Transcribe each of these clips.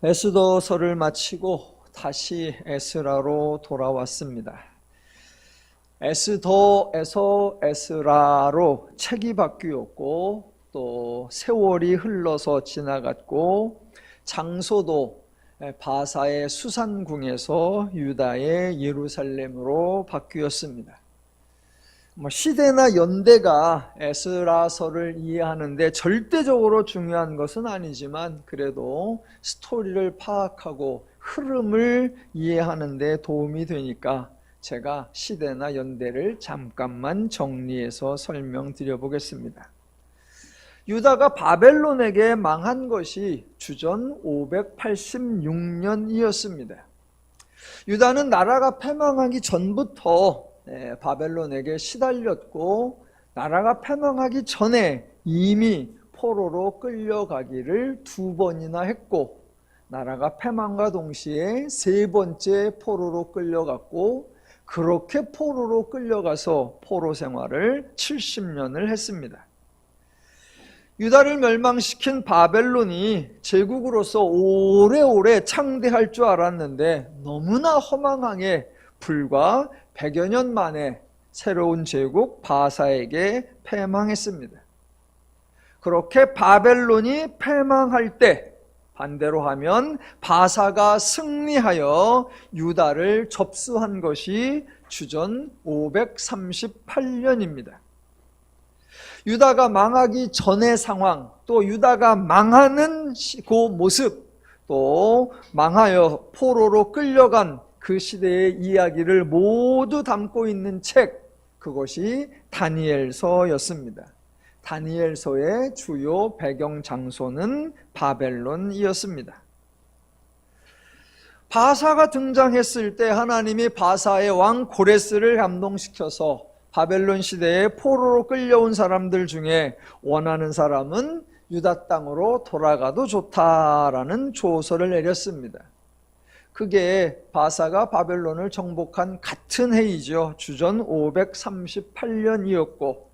에스더서를 마치고 다시 에스라로 돌아왔습니다. 에스더에서 에스라로 책이 바뀌었고 또 세월이 흘러서 지나갔고 장소도 바사의 수산궁에서 유다의 예루살렘으로 바뀌었습니다. 시대나 연대가 에스라서를 이해하는데 절대적으로 중요한 것은 아니지만 그래도 스토리를 파악하고 흐름을 이해하는 데 도움이 되니까 제가 시대나 연대를 잠깐만 정리해서 설명드려 보겠습니다. 유다가 바벨론에게 망한 것이 주전 586년이었습니다. 유다는 나라가 패망하기 전부터 바벨론에게 시달렸고 나라가 패망하기 전에 이미 포로로 끌려가기를 2번이나 했고 나라가 패망과 동시에 3번째 포로로 끌려갔고 그렇게 포로로 끌려가서 포로 생활을 70년을 했습니다. 유다를 멸망시킨 바벨론이 제국으로서 오래오래 창대할 줄 알았는데 너무나 허망하게 불과 100여 년 만에 새로운 제국 바사에게 패망했습니다. 그렇게 바벨론이 패망할 때 반대로 하면 바사가 승리하여 유다를 접수한 것이 주전 538년입니다. 유다가 망하기 전의 상황, 또 유다가 망하는 그 모습, 또 망하여 포로로 끌려간 그 시대의 이야기를 모두 담고 있는 책, 그것이 다니엘서였습니다. 다니엘서의 주요 배경 장소는 바벨론이었습니다. 바사가 등장했을 때 하나님이 바사의 왕 고레스를 감동시켜서 바벨론 시대에 포로로 끌려온 사람들 중에 원하는 사람은 유다 땅으로 돌아가도 좋다라는 조서를 내렸습니다. 그게 바사가 바벨론을 정복한 같은 해이죠. 주전 538년이었고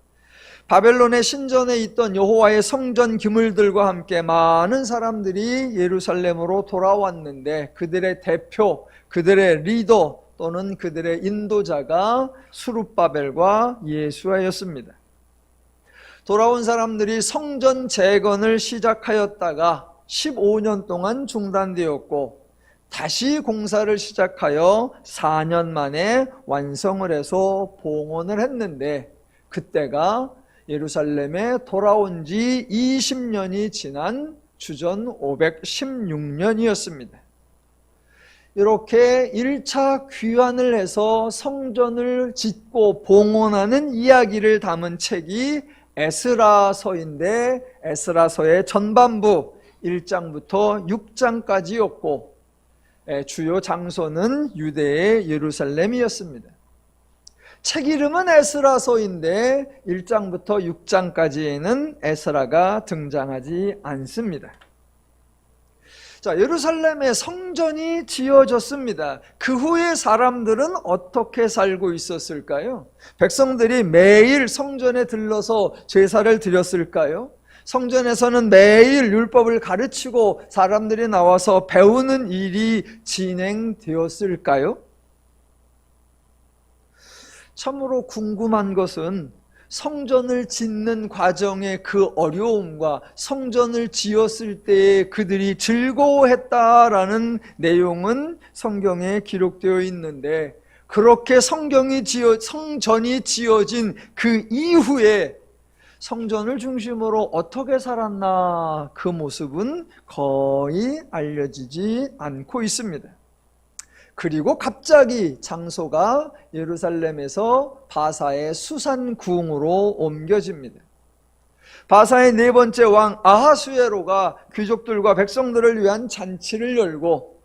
바벨론의 신전에 있던 여호와의 성전 기물들과 함께 많은 사람들이 예루살렘으로 돌아왔는데 그들의 대표, 그들의 리더 또는 그들의 인도자가 스룹바벨과 예수아였습니다. 돌아온 사람들이 성전 재건을 시작하였다가 15년 동안 중단되었고 다시 공사를 시작하여 4년 만에 완성을 해서 봉헌을 했는데 그때가 예루살렘에 돌아온 지 20년이 지난 주전 516년이었습니다. 이렇게 1차 귀환을 해서 성전을 짓고 봉헌하는 이야기를 담은 책이 에스라서인데 에스라서의 전반부 1장부터 6장까지였고 주요 장소는 유대의 예루살렘이었습니다. 책 이름은 에스라서인데 1장부터 6장까지에는 에스라가 등장하지 않습니다. 자, 예루살렘에 성전이 지어졌습니다. 그 후에 사람들은 어떻게 살고 있었을까요? 백성들이 매일 성전에 들러서 제사를 드렸을까요? 성전에서는 매일 율법을 가르치고 사람들이 나와서 배우는 일이 진행되었을까요? 참으로 궁금한 것은 성전을 짓는 과정의 그 어려움과 성전을 지었을 때 그들이 즐거워했다라는 내용은 성경에 기록되어 있는데 그렇게 성전이 지어진 그 이후에 성전을 중심으로 어떻게 살았나 그 모습은 거의 알려지지 않고 있습니다. 그리고 갑자기 장소가 예루살렘에서 바사의 수산궁으로 옮겨집니다. 바사의 4번째 왕 아하수에로가 귀족들과 백성들을 위한 잔치를 열고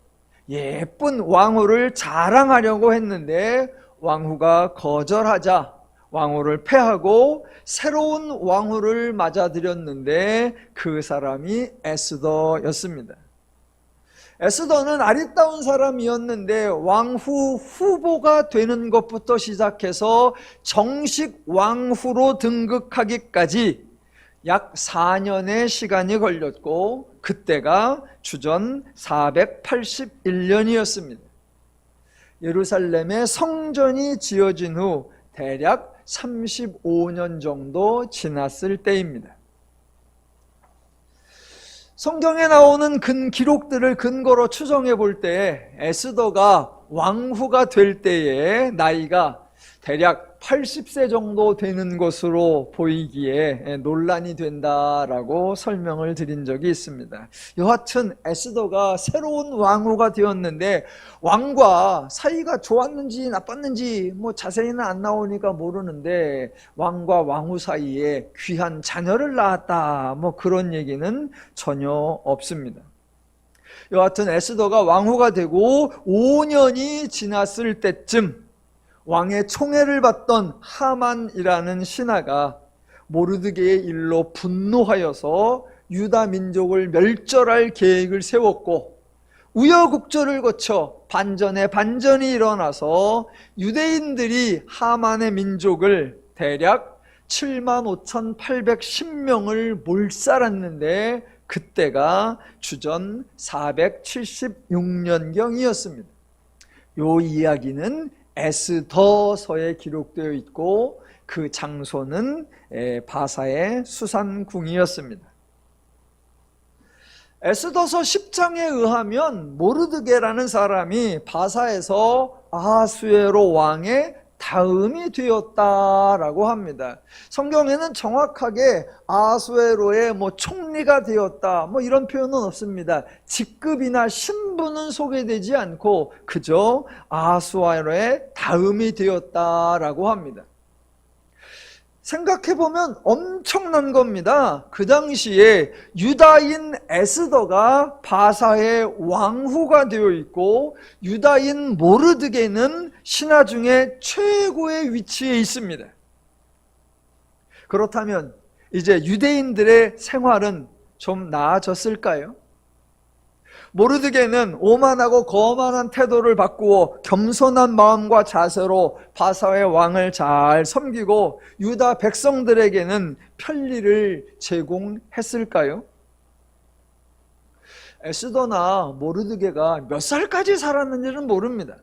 예쁜 왕후를 자랑하려고 했는데 왕후가 거절하자 왕후를 폐하고 새로운 왕후를 맞아들였는데 그 사람이 에스더였습니다. 에스더는 아리따운 사람이었는데 왕후 후보가 되는 것부터 시작해서 정식 왕후로 등극하기까지 약 4년의 시간이 걸렸고 그때가 주전 481년이었습니다. 예루살렘에 성전이 지어진 후 대략 35년 정도 지났을 때입니다. 성경에 나오는 기록들을 근거로 추정해 볼 때 에스더가 왕후가 될 때의 나이가 대략 80세 정도 되는 것으로 보이기에 논란이 된다라고 설명을 드린 적이 있습니다. 여하튼 에스더가 새로운 왕후가 되었는데 왕과 사이가 좋았는지 나빴는지 자세히는 안 나오니까 모르는데 왕과 왕후 사이에 귀한 자녀를 낳았다 그런 얘기는 전혀 없습니다. 여하튼 에스더가 왕후가 되고 5년이 지났을 때쯤 왕의 총애를 받던 하만이라는 신하가 모르드게의 일로 분노하여서 유다 민족을 멸절할 계획을 세웠고 우여곡절을 거쳐 반전에 반전이 일어나서 유대인들이 하만의 민족을 대략 75,810명을 몰살했는데 그때가 주전 476년경이었습니다. 이 이야기는 에스더서에 기록되어 있고 그 장소는 바사의 수산궁이었습니다. 에스더서 10장에 의하면 모르드게라는 사람이 바사에서 아하수에로 왕의 다음이 되었다라고 합니다. 성경에는 정확하게 아하수에로의 총리가 되었다 이런 표현은 없습니다. 직급이나 신분은 소개되지 않고 그저 아하수에로의 다음이 되었다라고 합니다. 생각해보면 엄청난 겁니다. 그 당시에 유다인 에스더가 바사의 왕후가 되어 있고 유다인 모르드게는 신하 중에 최고의 위치에 있습니다. 그렇다면 이제 유대인들의 생활은 좀 나아졌을까요? 모르드게는 오만하고 거만한 태도를 바꾸어 겸손한 마음과 자세로 바사의 왕을 잘 섬기고 유다 백성들에게는 편리를 제공했을까요? 에스더나 모르드게가 몇 살까지 살았는지는 모릅니다.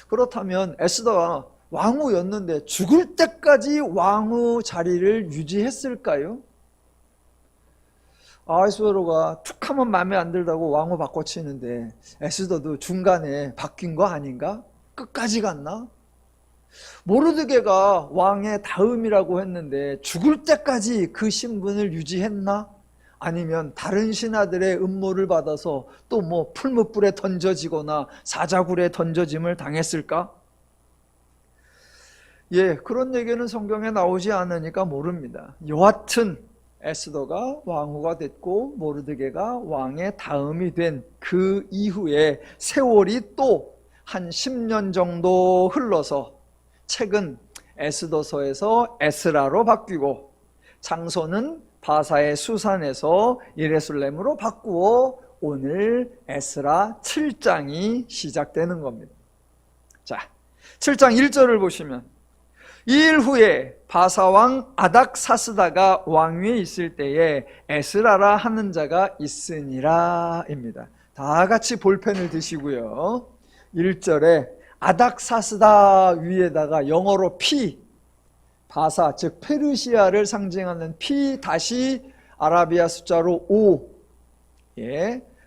그렇다면 에스더가 왕후였는데 죽을 때까지 왕후 자리를 유지했을까요? 아하수에로가 툭 하면 마음에 안 들다고 왕후 바꿔치는데 에스더도 중간에 바뀐 거 아닌가? 끝까지 갔나? 모르드게가 왕의 다음이라고 했는데 죽을 때까지 그 신분을 유지했나? 아니면 다른 신하들의 음모를 받아서 또 풀무불에 던져지거나 사자굴에 던져짐을 당했을까? 그런 얘기는 성경에 나오지 않으니까 모릅니다. 여하튼 에스더가 왕후가 됐고 모르드게가 왕의 다음이 된 그 이후에 세월이 또 한 10년 정도 흘러서 책은 에스더서에서 에스라로 바뀌고 장소는 바사의 수산에서 예루살렘으로 바꾸어 오늘 에스라 7장이 시작되는 겁니다. 자, 7장 1절을 보시면 이 일 후에 바사왕 아닥사스다가 왕위에 있을 때에 에스라라 하는 자가 있으니라 입니다. 다 같이 볼펜을 드시고요. 1절에 아닥사스다 위에다가 영어로 P, 바사 즉 페르시아를 상징하는 P 다시 아라비아 숫자로 5,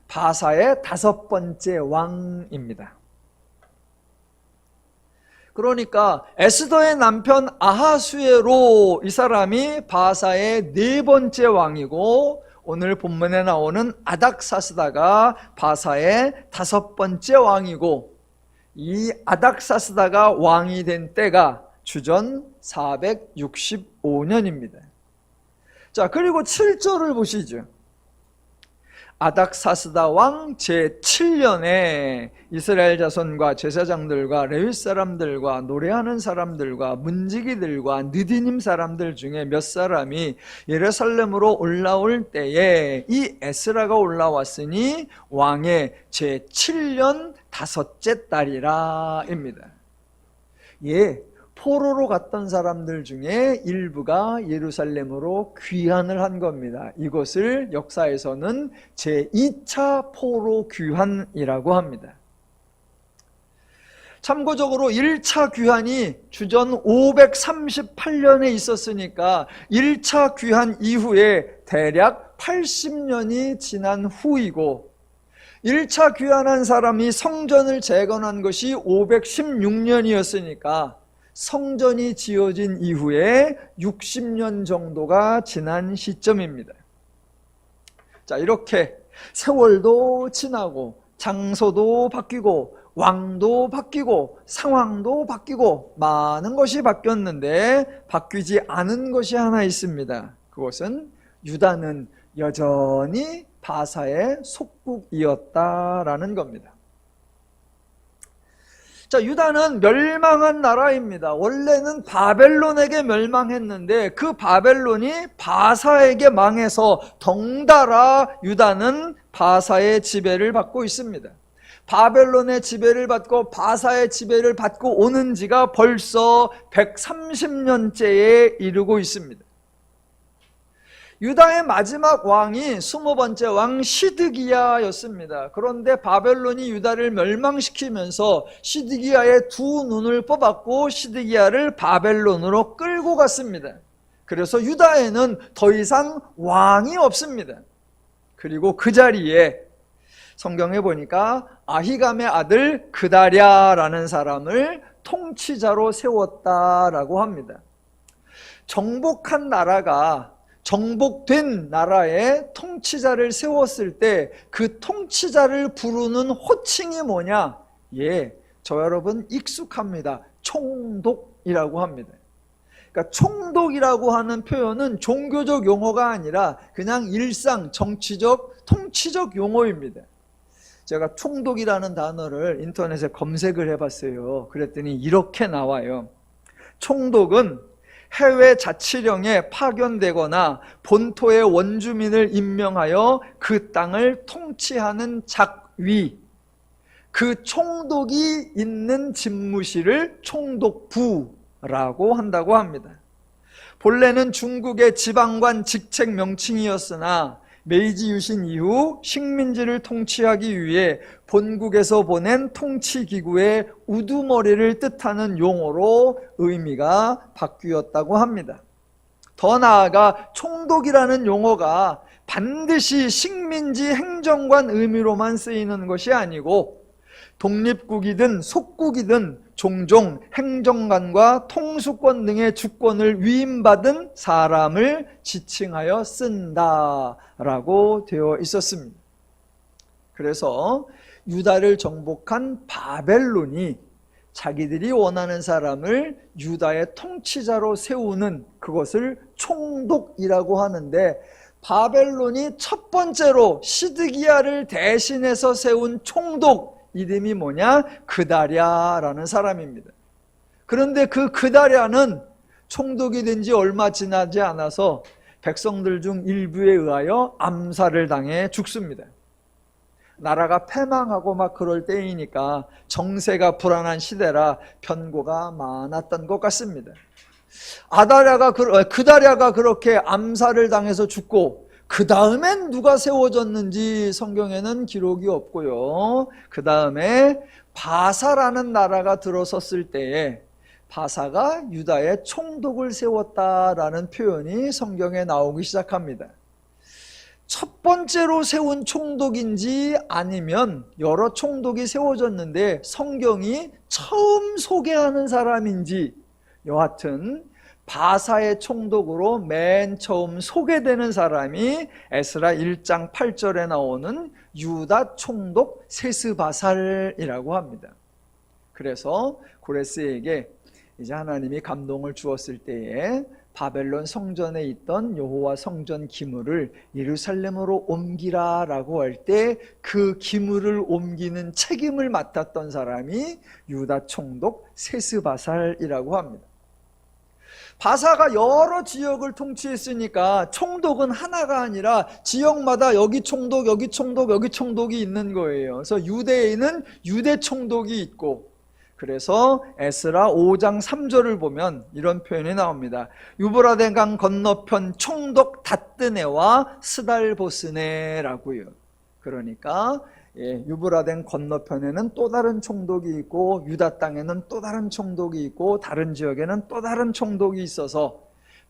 바사의 5번째 왕입니다. 그러니까 에스더의 남편 아하수에로 이 사람이 바사의 4번째 왕이고 오늘 본문에 나오는 아닥사스다가 바사의 5번째 왕이고 이 아닥사스다가 왕이 된 때가 주전 465년입니다. 자, 그리고 7절을 보시죠. 아닥사스다 왕 제7년에 이스라엘 자손과 제사장들과 레위 사람들과 노래하는 사람들과 문지기들과 느디님 사람들 중에 몇 사람이 예루살렘으로 올라올 때에 이 에스라가 올라왔으니 왕의 제7년 5째 달이라 입니다. 포로로 갔던 사람들 중에 일부가 예루살렘으로 귀환을 한 겁니다. 이것을 역사에서는 제2차 포로 귀환이라고 합니다. 참고적으로 1차 귀환이 주전 538년에 있었으니까 1차 귀환 이후에 대략 80년이 지난 후이고, 1차 귀환한 사람이 성전을 재건한 것이 516년이었으니까 성전이 지어진 이후에 60년 정도가 지난 시점입니다. 자, 이렇게 세월도 지나고 장소도 바뀌고 왕도 바뀌고 상황도 바뀌고 많은 것이 바뀌었는데 바뀌지 않은 것이 하나 있습니다. 그것은 유다는 여전히 바사의 속국이었다라는 겁니다. 자, 유다는 멸망한 나라입니다. 원래는 바벨론에게 멸망했는데 그 바벨론이 바사에게 망해서 덩달아 유다는 바사의 지배를 받고 있습니다. 바벨론의 지배를 받고 바사의 지배를 받고 오는 지가 벌써 130년째에 이르고 있습니다. 유다의 마지막 왕이 20번째 왕 시드기야였습니다. 그런데 바벨론이 유다를 멸망시키면서 시드기야의 두 눈을 뽑았고 시드기야를 바벨론으로 끌고 갔습니다. 그래서 유다에는 더 이상 왕이 없습니다. 그리고 그 자리에 성경에 보니까 아히감의 아들 그다랴라는 사람을 통치자로 세웠다라고 합니다. 정복한 나라가 정복된 나라에 통치자를 세웠을 때 그 통치자를 부르는 호칭이 뭐냐? 예, 저 여러분 익숙합니다. 총독이라고 합니다. 그러니까 총독이라고 하는 표현은 종교적 용어가 아니라 그냥 일상 정치적 통치적 용어입니다. 제가 총독이라는 단어를 인터넷에 검색을 해봤어요. 그랬더니 이렇게 나와요. 총독은 해외 자치령에 파견되거나 본토의 원주민을 임명하여 그 땅을 통치하는 작위, 그 총독이 있는 집무실을 총독부라고 한다고 합니다. 본래는 중국의 지방관 직책 명칭이었으나 메이지 유신 이후 식민지를 통치하기 위해 본국에서 보낸 통치기구의 우두머리를 뜻하는 용어로 의미가 바뀌었다고 합니다. 더 나아가 총독이라는 용어가 반드시 식민지 행정관 의미로만 쓰이는 것이 아니고 독립국이든 속국이든 종종 행정관과 통수권 등의 주권을 위임받은 사람을 지칭하여 쓴다라고 되어 있었습니다. 그래서 유다를 정복한 바벨론이 자기들이 원하는 사람을 유다의 통치자로 세우는 그것을 총독이라고 하는데, 바벨론이 첫 번째로 시드기야를 대신해서 세운 총독 이름이 뭐냐? 그다랴라는 사람입니다. 그런데 그 그다랴는 총독이 된 지 얼마 지나지 않아서 백성들 중 일부에 의하여 암살을 당해 죽습니다. 나라가 패망하고 막 그럴 때이니까 정세가 불안한 시대라 변고가 많았던 것 같습니다. 그다랴가 그렇게 암살을 당해서 죽고 그 다음엔 누가 세워졌는지 성경에는 기록이 없고요. 그 다음에 바사라는 나라가 들어섰을 때에 바사가 유다의 총독을 세웠다라는 표현이 성경에 나오기 시작합니다. 첫 번째로 세운 총독인지 아니면 여러 총독이 세워졌는데 성경이 처음 소개하는 사람인지, 여하튼 바사의 총독으로 맨 처음 소개되는 사람이 에스라 1장 8절에 나오는 유다 총독 세스바살이라고 합니다. 그래서 고레스에게 이제 하나님이 감동을 주었을 때에 바벨론 성전에 있던 여호와 성전 기물을 예루살렘으로 옮기라라고 할 때 그 기물을 옮기는 책임을 맡았던 사람이 유다 총독 세스바살이라고 합니다. 바사가 여러 지역을 통치했으니까 총독은 하나가 아니라 지역마다 여기 총독, 여기 총독, 여기 총독이 있는 거예요. 그래서 유대에는 유대 총독이 있고, 그래서 에스라 5장 3절을 보면 이런 표현이 나옵니다. 유브라데 강 건너편 총독 다뜨네와 스달보스네라고요. 그러니까 유브라데 건너편에는 또 다른 총독이 있고 유다 땅에는 또 다른 총독이 있고 다른 지역에는 또 다른 총독이 있어서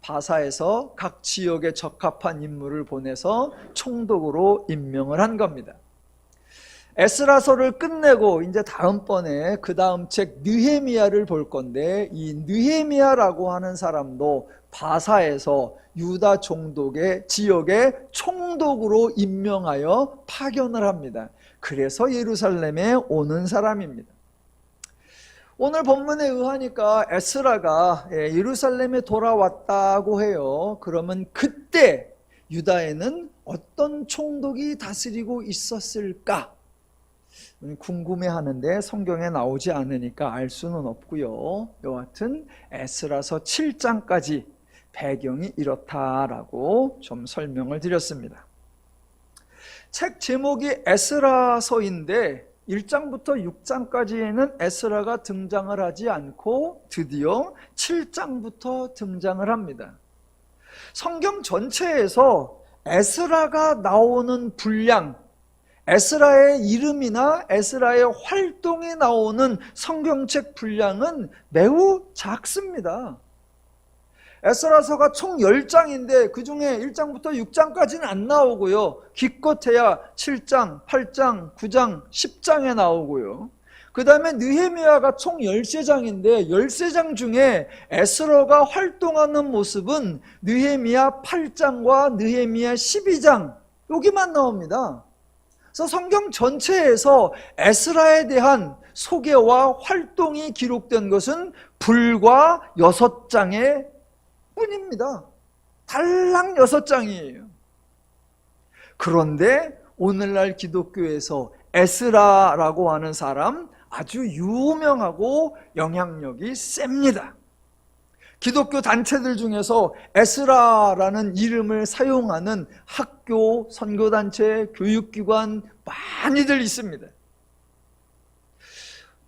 바사에서 각 지역에 적합한 인물을 보내서 총독으로 임명을 한 겁니다. 에스라서를 끝내고 이제 다음번에 그 다음 책 느헤미야를 볼 건데, 이 느헤미야라고 하는 사람도 바사에서 유다 총독의 지역의 총독으로 임명하여 파견을 합니다. 그래서 예루살렘에 오는 사람입니다. 오늘 본문에 의하니까 에스라가 예루살렘에 돌아왔다고 해요. 그러면 그때 유다에는 어떤 총독이 다스리고 있었을까? 궁금해하는데 성경에 나오지 않으니까 알 수는 없고요. 여하튼 에스라서 7장까지 배경이 이렇다라고 좀 설명을 드렸습니다. 책 제목이 에스라서인데 1장부터 6장까지에는 에스라가 등장을 하지 않고 드디어 7장부터 등장을 합니다. 성경 전체에서 에스라가 나오는 분량, 에스라의 이름이나 에스라의 활동이 나오는 성경책 분량은 매우 작습니다. 에스라서가 총 10장인데 그 중에 1장부터 6장까지는 안 나오고요. 기껏해야 7장, 8장, 9장, 10장에 나오고요. 그 다음에 느헤미야가 총 13장인데 13장 중에 에스라가 활동하는 모습은 느헤미야 8장과 느헤미야 12장 여기만 나옵니다. 그래서 성경 전체에서 에스라에 대한 소개와 활동이 기록된 것은 불과 6장의 뿐입니다. 달랑 6장이에요. 그런데 오늘날 기독교에서 에스라라고 하는 사람 아주 유명하고 영향력이 셉니다. 기독교 단체들 중에서 에스라라는 이름을 사용하는 학교, 선교단체, 교육기관 많이들 있습니다.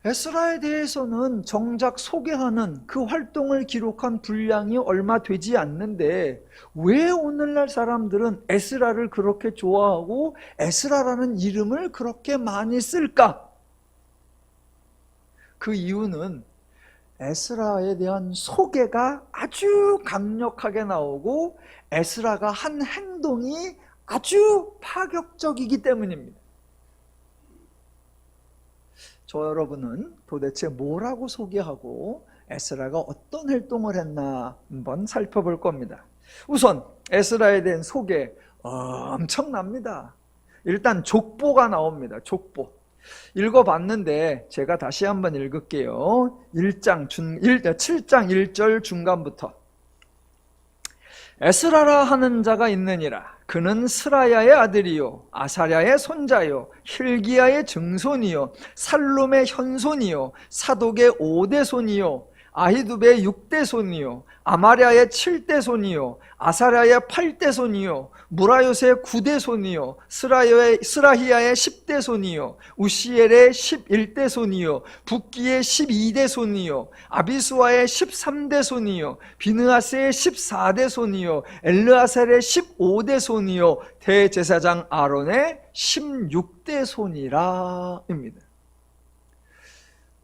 에스라에 대해서는 정작 소개하는 그 활동을 기록한 분량이 얼마 되지 않는데 왜 오늘날 사람들은 에스라를 그렇게 좋아하고 에스라라는 이름을 그렇게 많이 쓸까? 그 이유는 에스라에 대한 소개가 아주 강력하게 나오고 에스라가 한 행동이 아주 파격적이기 때문입니다. 저 여러분은 도대체 뭐라고 소개하고 에스라가 어떤 활동을 했나 한번 살펴볼 겁니다. 우선 에스라에 대한 소개 엄청납니다. 일단 족보가 나옵니다. 족보. 읽어봤는데 제가 다시 한번 읽을게요. 7장 1절 중간부터. 에스라라 하는 자가 있느니라. 그는 스라야의 아들이요 아사랴의 손자요 힐기야의 증손이요 살룸의 현손이요 사독의 5대 손이요 아히두베의 6대 손이요 아마랴의 7대 손이요 아사랴의 8대 손이요 무라요스의 9대 손이요 스라히야의 10대 손이요 우시엘의 11대 손이요 붓기의 12대 손이요 아비수아의 13대 손이요 비느하스의 14대 손이요 엘르아셀의 15대 손이요 대제사장 아론의 16대 손이라 입니다.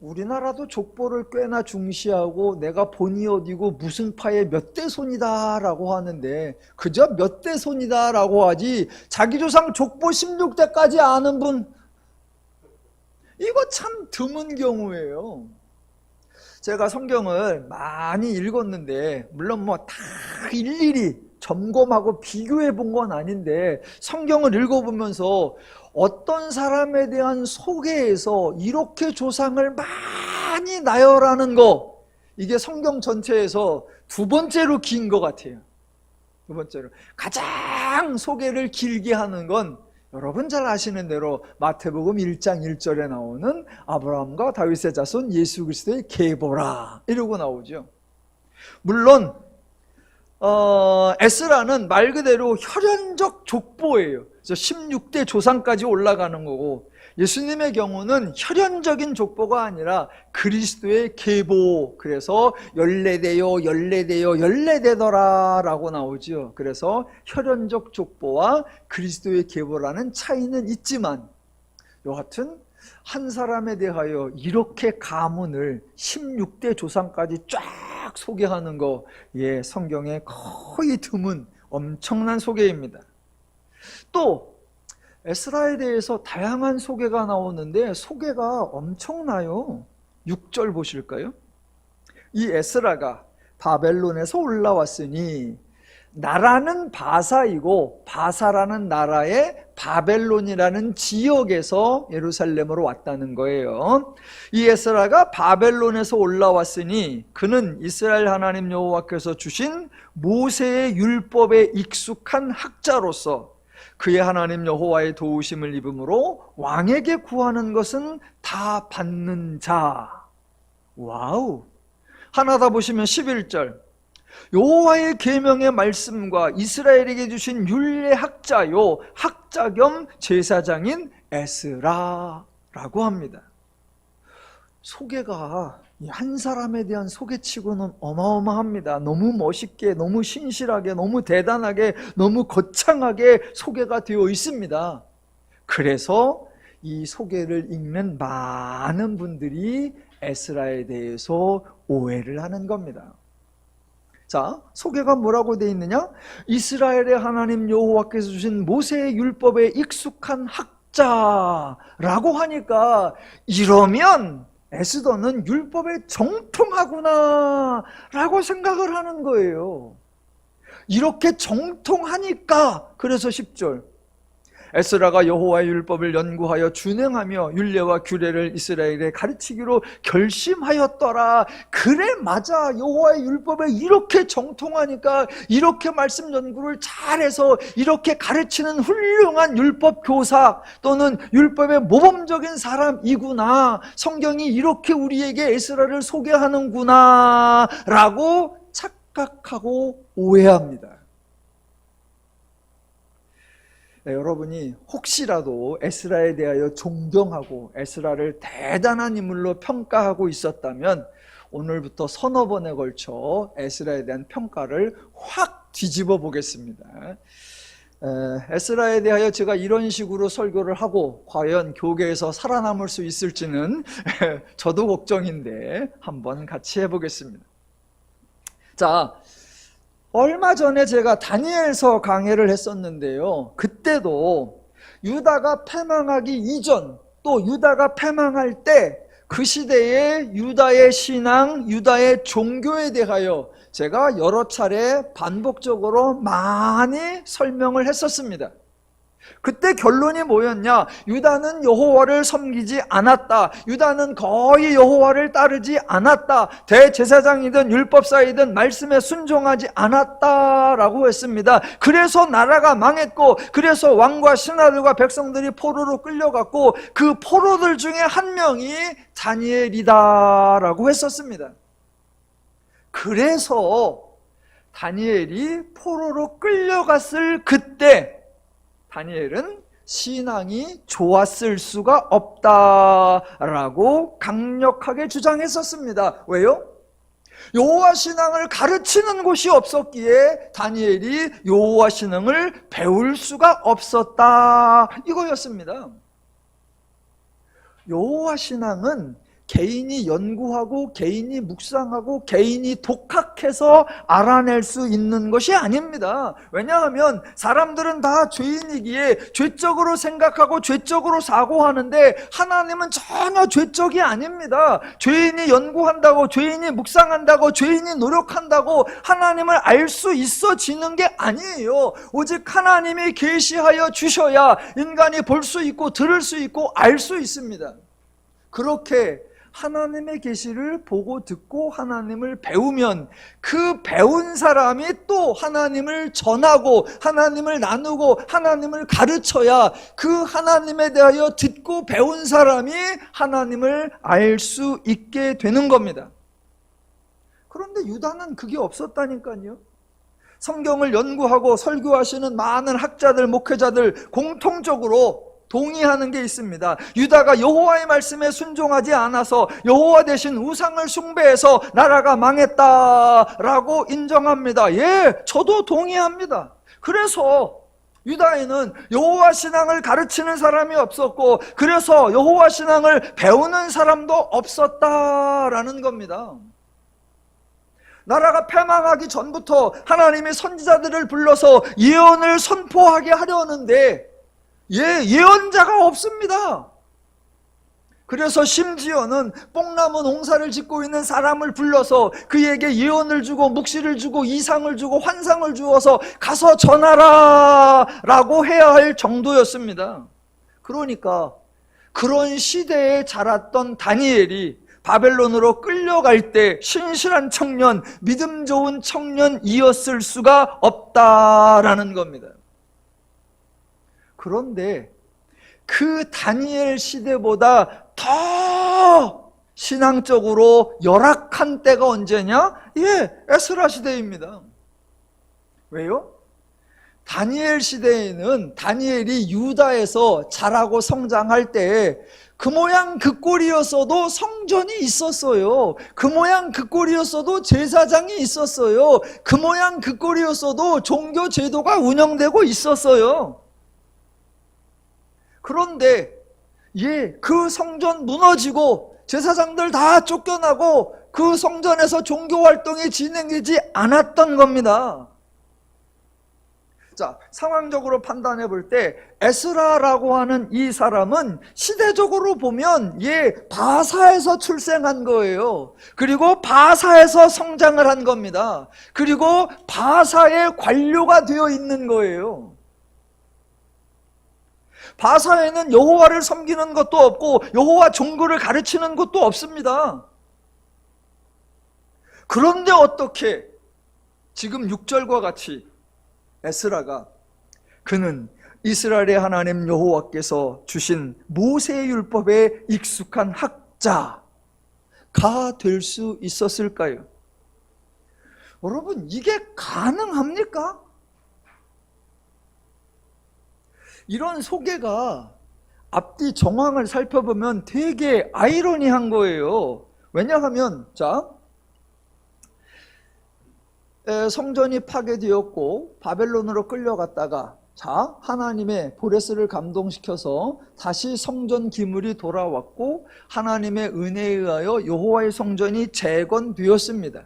우리나라도 족보를 꽤나 중시하고 내가 본이 어디고 무슨 파의 몇 대 손이다 라고 하는데 그저 몇 대 손이다 라고 하지 자기 조상 족보 16대까지 아는 분 이거 참 드문 경우예요. 제가 성경을 많이 읽었는데 물론 뭐 다 일일이 점검하고 비교해 본 건 아닌데 성경을 읽어보면서 어떤 사람에 대한 소개에서 이렇게 조상을 많이 나열하는 거 이게 성경 전체에서 두 번째로 긴 것 같아요. 두 번째로 가장 소개를 길게 하는 건 여러분 잘 아시는 대로 마태복음 1장 1절에 나오는 아브라함과 다윗의 자손 예수 그리스도의 계보라 이러고 나오죠. 물론 에스라는 말 그대로 혈연적 족보예요. 그래서 16대 조상까지 올라가는 거고 예수님의 경우는 혈연적인 족보가 아니라 그리스도의 계보, 그래서 열례되어 열례되더라 라고 나오죠. 그래서 혈연적 족보와 그리스도의 계보라는 차이는 있지만 여하튼 한 사람에 대하여 이렇게 가문을 16대 조상까지 쫙 소개하는 거, 성경에 거의 드문 엄청난 소개입니다. 또 에스라에 대해서 다양한 소개가 나오는데 소개가 엄청나요. 6절 보실까요? 이 에스라가 바벨론에서 올라왔으니 나라는 바사이고 바사라는 나라의 바벨론이라는 지역에서 예루살렘으로 왔다는 거예요. 이 에스라가 바벨론에서 올라왔으니 그는 이스라엘 하나님 여호와께서 주신 모세의 율법에 익숙한 학자로서 그의 하나님 여호와의 도우심을 입음으로 왕에게 구하는 것은 다 받는 자. 와우. 하나 더 보시면 11절. 여호와의 계명의 말씀과 이스라엘에게 주신 율례 학자요 학자 겸 제사장인 에스라라고 합니다. 소개가 한 사람에 대한 소개치고는 어마어마합니다. 너무 멋있게, 너무 신실하게, 너무 대단하게, 너무 거창하게 소개가 되어 있습니다. 그래서 이 소개를 읽는 많은 분들이 에스라에 대해서 오해를 하는 겁니다. 자, 소개가 뭐라고 되어 있느냐? 이스라엘의 하나님 여호와께서 주신 모세의 율법에 익숙한 학자라고 하니까 이러면 에스더는 율법에 정통하구나 라고 생각을 하는 거예요. 이렇게 정통하니까 그래서 10절 에스라가 여호와의 율법을 연구하여 준행하며 율례와 규례를 이스라엘에 가르치기로 결심하였더라. 그래, 맞아. 여호와의 율법에 이렇게 정통하니까 이렇게 말씀 연구를 잘해서 이렇게 가르치는 훌륭한 율법 교사 또는 율법의 모범적인 사람이구나. 성경이 이렇게 우리에게 에스라를 소개하는구나 라고 착각하고 오해합니다. 여러분이 혹시라도 에스라에 대하여 존경하고 에스라를 대단한 인물로 평가하고 있었다면 오늘부터 서너 번에 걸쳐 에스라에 대한 평가를 확 뒤집어 보겠습니다. 에스라에 대하여 제가 이런 식으로 설교를 하고 과연 교계에서 살아남을 수 있을지는 저도 걱정인데 한번 같이 해보겠습니다. 자, 얼마 전에 제가 다니엘서 강해를 했었는데요. 그때도 유다가 패망하기 이전 또 유다가 패망할 때 그 시대의 유다의 신앙, 유다의 종교에 대하여 제가 여러 차례 반복적으로 많이 설명을 했었습니다. 그때 결론이 뭐였냐? 유다는 여호와를 섬기지 않았다. 유다는 거의 여호와를 따르지 않았다. 대제사장이든 율법사이든 말씀에 순종하지 않았다라고 했습니다. 그래서 나라가 망했고 그래서 왕과 신하들과 백성들이 포로로 끌려갔고 그 포로들 중에 한 명이 다니엘이다라고 했었습니다. 그래서 다니엘이 포로로 끌려갔을 그때 다니엘은 신앙이 좋았을 수가 없다라고 강력하게 주장했었습니다. 왜요? 여호와 신앙을 가르치는 곳이 없었기에 다니엘이 여호와 신앙을 배울 수가 없었다, 이거였습니다. 여호와 신앙은 개인이 연구하고 개인이 묵상하고 개인이 독학해서 알아낼 수 있는 것이 아닙니다. 왜냐하면 사람들은 다 죄인이기에 죄적으로 생각하고 죄적으로 사고하는데 하나님은 전혀 죄적이 아닙니다. 죄인이 연구한다고, 죄인이 묵상한다고, 죄인이 노력한다고 하나님을 알 수 있어지는 게 아니에요. 오직 하나님이 계시하여 주셔야 인간이 볼 수 있고 들을 수 있고 알 수 있습니다. 그렇게 하나님의 계시를 보고 듣고 하나님을 배우면 그 배운 사람이 또 하나님을 전하고 하나님을 나누고 하나님을 가르쳐야 그 하나님에 대하여 듣고 배운 사람이 하나님을 알 수 있게 되는 겁니다. 그런데 유다는 그게 없었다니까요. 성경을 연구하고 설교하시는 많은 학자들, 목회자들 공통적으로 동의하는 게 있습니다. 유다가 여호와의 말씀에 순종하지 않아서 여호와 대신 우상을 숭배해서 나라가 망했다라고 인정합니다. 예, 저도 동의합니다. 그래서 유다에는 여호와 신앙을 가르치는 사람이 없었고, 그래서 여호와 신앙을 배우는 사람도 없었다라는 겁니다. 나라가 패망하기 전부터 하나님이 선지자들을 불러서 예언을 선포하게 하려는데 예언자가 없습니다. 그래서 심지어는 뽕나무 농사를 짓고 있는 사람을 불러서 그에게 예언을 주고 묵시를 주고 이상을 주고 환상을 주어서 가서 전하라 라고 해야 할 정도였습니다. 그러니까 그런 시대에 자랐던 다니엘이 바벨론으로 끌려갈 때 신실한 청년, 믿음 좋은 청년이었을 수가 없다라는 겁니다. 그런데 그 다니엘 시대보다 더 신앙적으로 열악한 때가 언제냐? 예, 에스라 시대입니다. 왜요? 다니엘 시대에는 다니엘이 유다에서 자라고 성장할 때 그 모양 그 꼴이었어도 성전이 있었어요. 그 모양 그 꼴이었어도 제사장이 있었어요. 그 모양 그 꼴이었어도 종교 제도가 운영되고 있었어요. 그런데 그 성전 무너지고 제사장들 다 쫓겨나고 그 성전에서 종교 활동이 진행되지 않았던 겁니다. 자, 상황적으로 판단해 볼 때 에스라라고 하는 이 사람은 시대적으로 보면 바사에서 출생한 거예요. 그리고 바사에서 성장을 한 겁니다. 그리고 바사의 관료가 되어 있는 거예요. 바사에는 여호와를 섬기는 것도 없고 여호와 종교를 가르치는 것도 없습니다. 그런데 어떻게 지금 6절과 같이 에스라가 그는 이스라엘의 하나님 여호와께서 주신 모세의 율법에 익숙한 학자가 될 수 있었을까요? 여러분, 이게 가능합니까? 이런 소개가 앞뒤 정황을 살펴보면 되게 아이러니한 거예요. 왜냐하면 성전이 파괴되었고 바벨론으로 끌려갔다가 하나님의 보레스를 감동시켜서 다시 성전 기물이 돌아왔고 하나님의 은혜에 의하여 여호와의 성전이 재건되었습니다.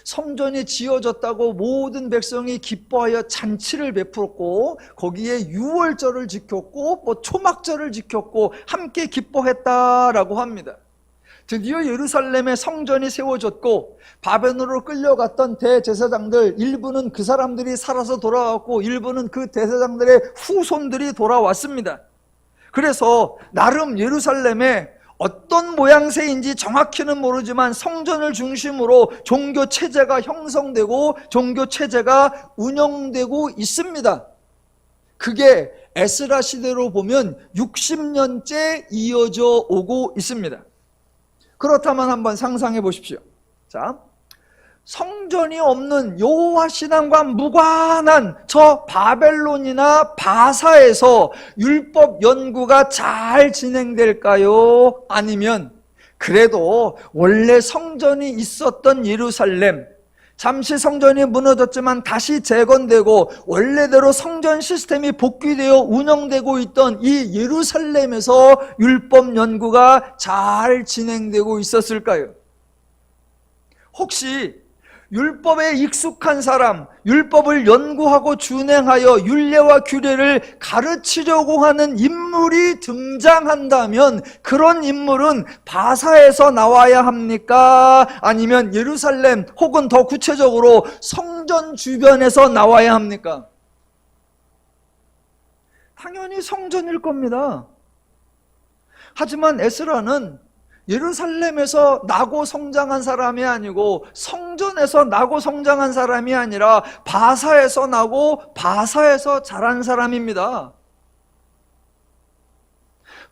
성전이 지어졌다고 모든 백성이 기뻐하여 잔치를 베풀었고 거기에 유월절을 지켰고 초막절을 지켰고 함께 기뻐했다라고 합니다. 드디어 예루살렘에 성전이 세워졌고 바벨론으로 끌려갔던 대제사장들 일부는 그 사람들이 살아서 돌아왔고 일부는 그 대제사장들의 후손들이 돌아왔습니다. 그래서 나름 예루살렘에 어떤 모양새인지 정확히는 모르지만 성전을 중심으로 종교 체제가 형성되고 종교 체제가 운영되고 있습니다. 그게 에스라 시대로 보면 60년째 이어져 오고 있습니다. 그렇다면 한번 상상해 보십시오. 성전이 없는 여호와 신앙과 무관한 저 바벨론이나 바사에서 율법 연구가 잘 진행될까요? 아니면 그래도 원래 성전이 있었던 예루살렘, 잠시 성전이 무너졌지만 다시 재건되고 원래대로 성전 시스템이 복귀되어 운영되고 있던 이 예루살렘에서 율법 연구가 잘 진행되고 있었을까요? 혹시 율법에 익숙한 사람, 율법을 연구하고 준행하여 율례와 규례를 가르치려고 하는 인물이 등장한다면 그런 인물은 바사에서 나와야 합니까? 아니면 예루살렘 혹은 더 구체적으로 성전 주변에서 나와야 합니까? 당연히 성전일 겁니다. 하지만 에스라는 예루살렘에서 나고 성장한 사람이 아니고 성전에서 나고 성장한 사람이 아니라 바사에서 나고 바사에서 자란 사람입니다.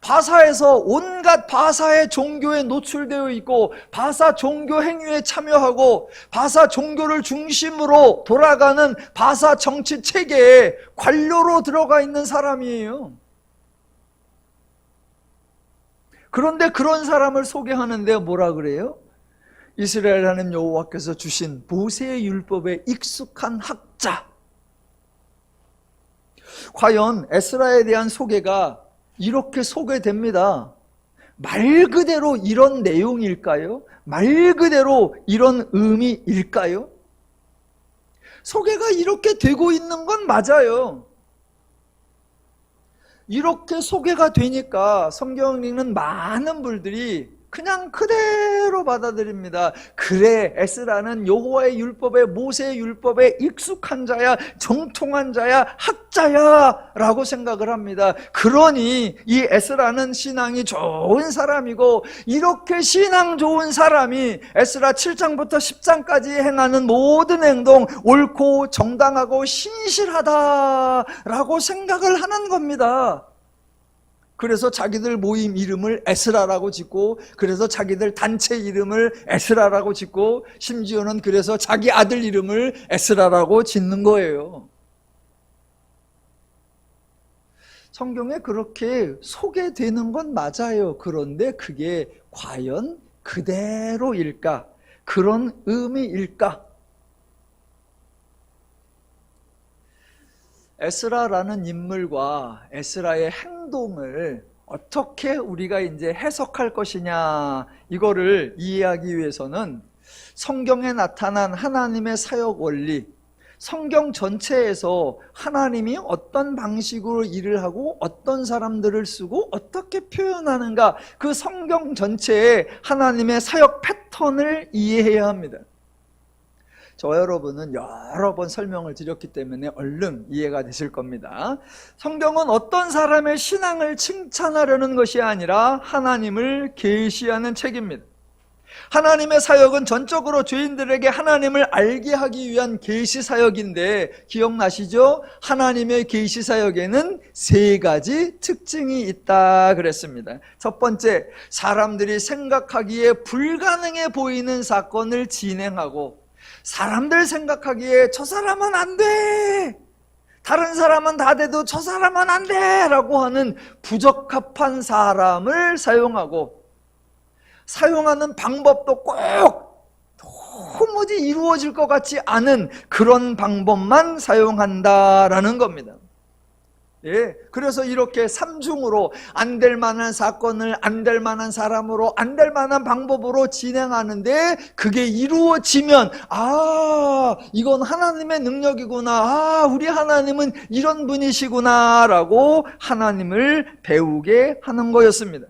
바사에서 온갖 바사의 종교에 노출되어 있고 바사 종교 행위에 참여하고 바사 종교를 중심으로 돌아가는 바사 정치 체계에 관료로 들어가 있는 사람이에요. 그런데 그런 사람을 소개하는데 뭐라 그래요? 이스라엘 하나님 여호와께서 주신 모세의 율법에 익숙한 학자. 과연 에스라에 대한 소개가 이렇게 소개됩니다. 말 그대로 이런 내용일까요? 말 그대로 이런 의미일까요? 소개가 이렇게 되고 있는 건 맞아요. 이렇게 소개가 되니까 성경 읽는 많은 분들이 그냥 그대로 받아들입니다. 그래, 에스라는 여호와의 율법에, 모세의 율법에 익숙한 자야, 정통한 자야, 학자야 라고 생각을 합니다. 그러니 이 에스라는 신앙이 좋은 사람이고, 이렇게 신앙 좋은 사람이 에스라 7장부터 10장까지 행하는 모든 행동 옳고 정당하고 신실하다라고 생각을 하는 겁니다. 그래서 자기들 모임 이름을 에스라라고 짓고, 그래서 자기들 단체 이름을 에스라라고 짓고, 심지어는 그래서 자기 아들 이름을 에스라라고 짓는 거예요. 성경에 그렇게 소개되는 건 맞아요. 그런데 그게 과연 그대로일까? 그런 의미일까? 에스라라는 인물과 에스라의 행동을 어떻게 우리가 이제 해석할 것이냐, 이거를 이해하기 위해서는 성경에 나타난 하나님의 사역 원리, 성경 전체에서 하나님이 어떤 방식으로 일을 하고 어떤 사람들을 쓰고 어떻게 표현하는가, 그 성경 전체의 하나님의 사역 패턴을 이해해야 합니다. 저와 여러분은 여러 번 설명을 드렸기 때문에 얼른 이해가 되실 겁니다. 성경은 어떤 사람의 신앙을 칭찬하려는 것이 아니라 하나님을 계시하는 책입니다. 하나님의 사역은 전적으로 죄인들에게 하나님을 알게 하기 위한 계시 사역인데, 기억나시죠? 하나님의 계시 사역에는 세 가지 특징이 있다 그랬습니다. 첫 번째, 사람들이 생각하기에 불가능해 보이는 사건을 진행하고, 사람들 생각하기에 저 사람은 안 돼, 다른 사람은 다 돼도 저 사람은 안 돼 라고 하는 부적합한 사람을 사용하고, 사용하는 방법도 꼭 도무지 이루어질 것 같지 않은 그런 방법만 사용한다라는 겁니다. 예, 그래서 이렇게 삼중으로 안 될 만한 사건을 안 될 만한 사람으로, 안 될 만한 방법으로 진행하는데, 그게 이루어지면 이건 하나님의 능력이구나, 우리 하나님은 이런 분이시구나 라고 하나님을 배우게 하는 거였습니다.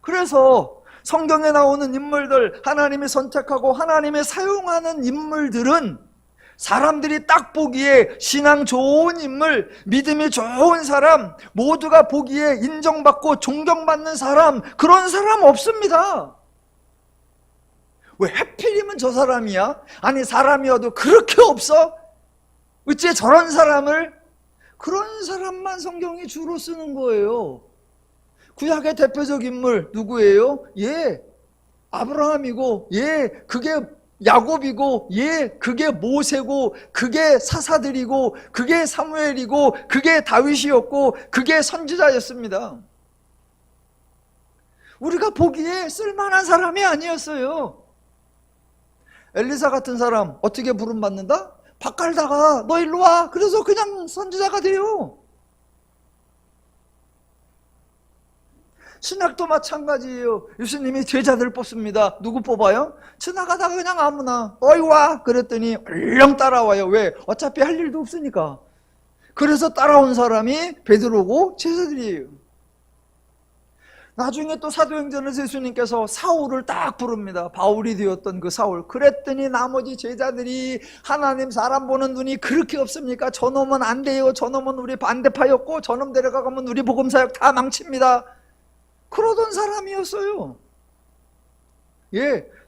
그래서 성경에 나오는 인물들, 하나님이 선택하고 하나님이 사용하는 인물들은 사람들이 딱 보기에 신앙 좋은 인물, 믿음이 좋은 사람, 모두가 보기에 인정받고 존경받는 사람, 그런 사람 없습니다. 왜 하필이면 저 사람이야? 아니, 사람이어도 그렇게 없어? 어째 저런 사람을? 그런 사람만 성경이 주로 쓰는 거예요. 구약의 대표적 인물 누구예요? 아브라함이고, 그게 야곱이고, 그게 모세고, 그게 사사들이고, 그게 사무엘이고, 그게 다윗이었고, 그게 선지자였습니다. 우리가 보기에 쓸만한 사람이 아니었어요. 엘리사 같은 사람 어떻게 부름받는다? 밥 깔다가 너 일로 와, 그래서 그냥 선지자가 돼요. 신학도 마찬가지예요. 예수님이 제자들 뽑습니다. 누구 뽑아요? 지나가다가 그냥 아무나 어이 와 그랬더니 얼렁 따라와요. 왜? 어차피 할 일도 없으니까. 그래서 따라온 사람이 베드로고 제자들이에요. 나중에 또 사도행전에서 예수님께서 사울을 딱 부릅니다. 바울이 되었던 그 사울. 그랬더니 나머지 제자들이 하나님 사람 보는 눈이 그렇게 없습니까? 저놈은 안 돼요. 저놈은 우리 반대파였고, 저놈 데려가면 우리 복음사역 다 망칩니다. 그러던 사람이었어요.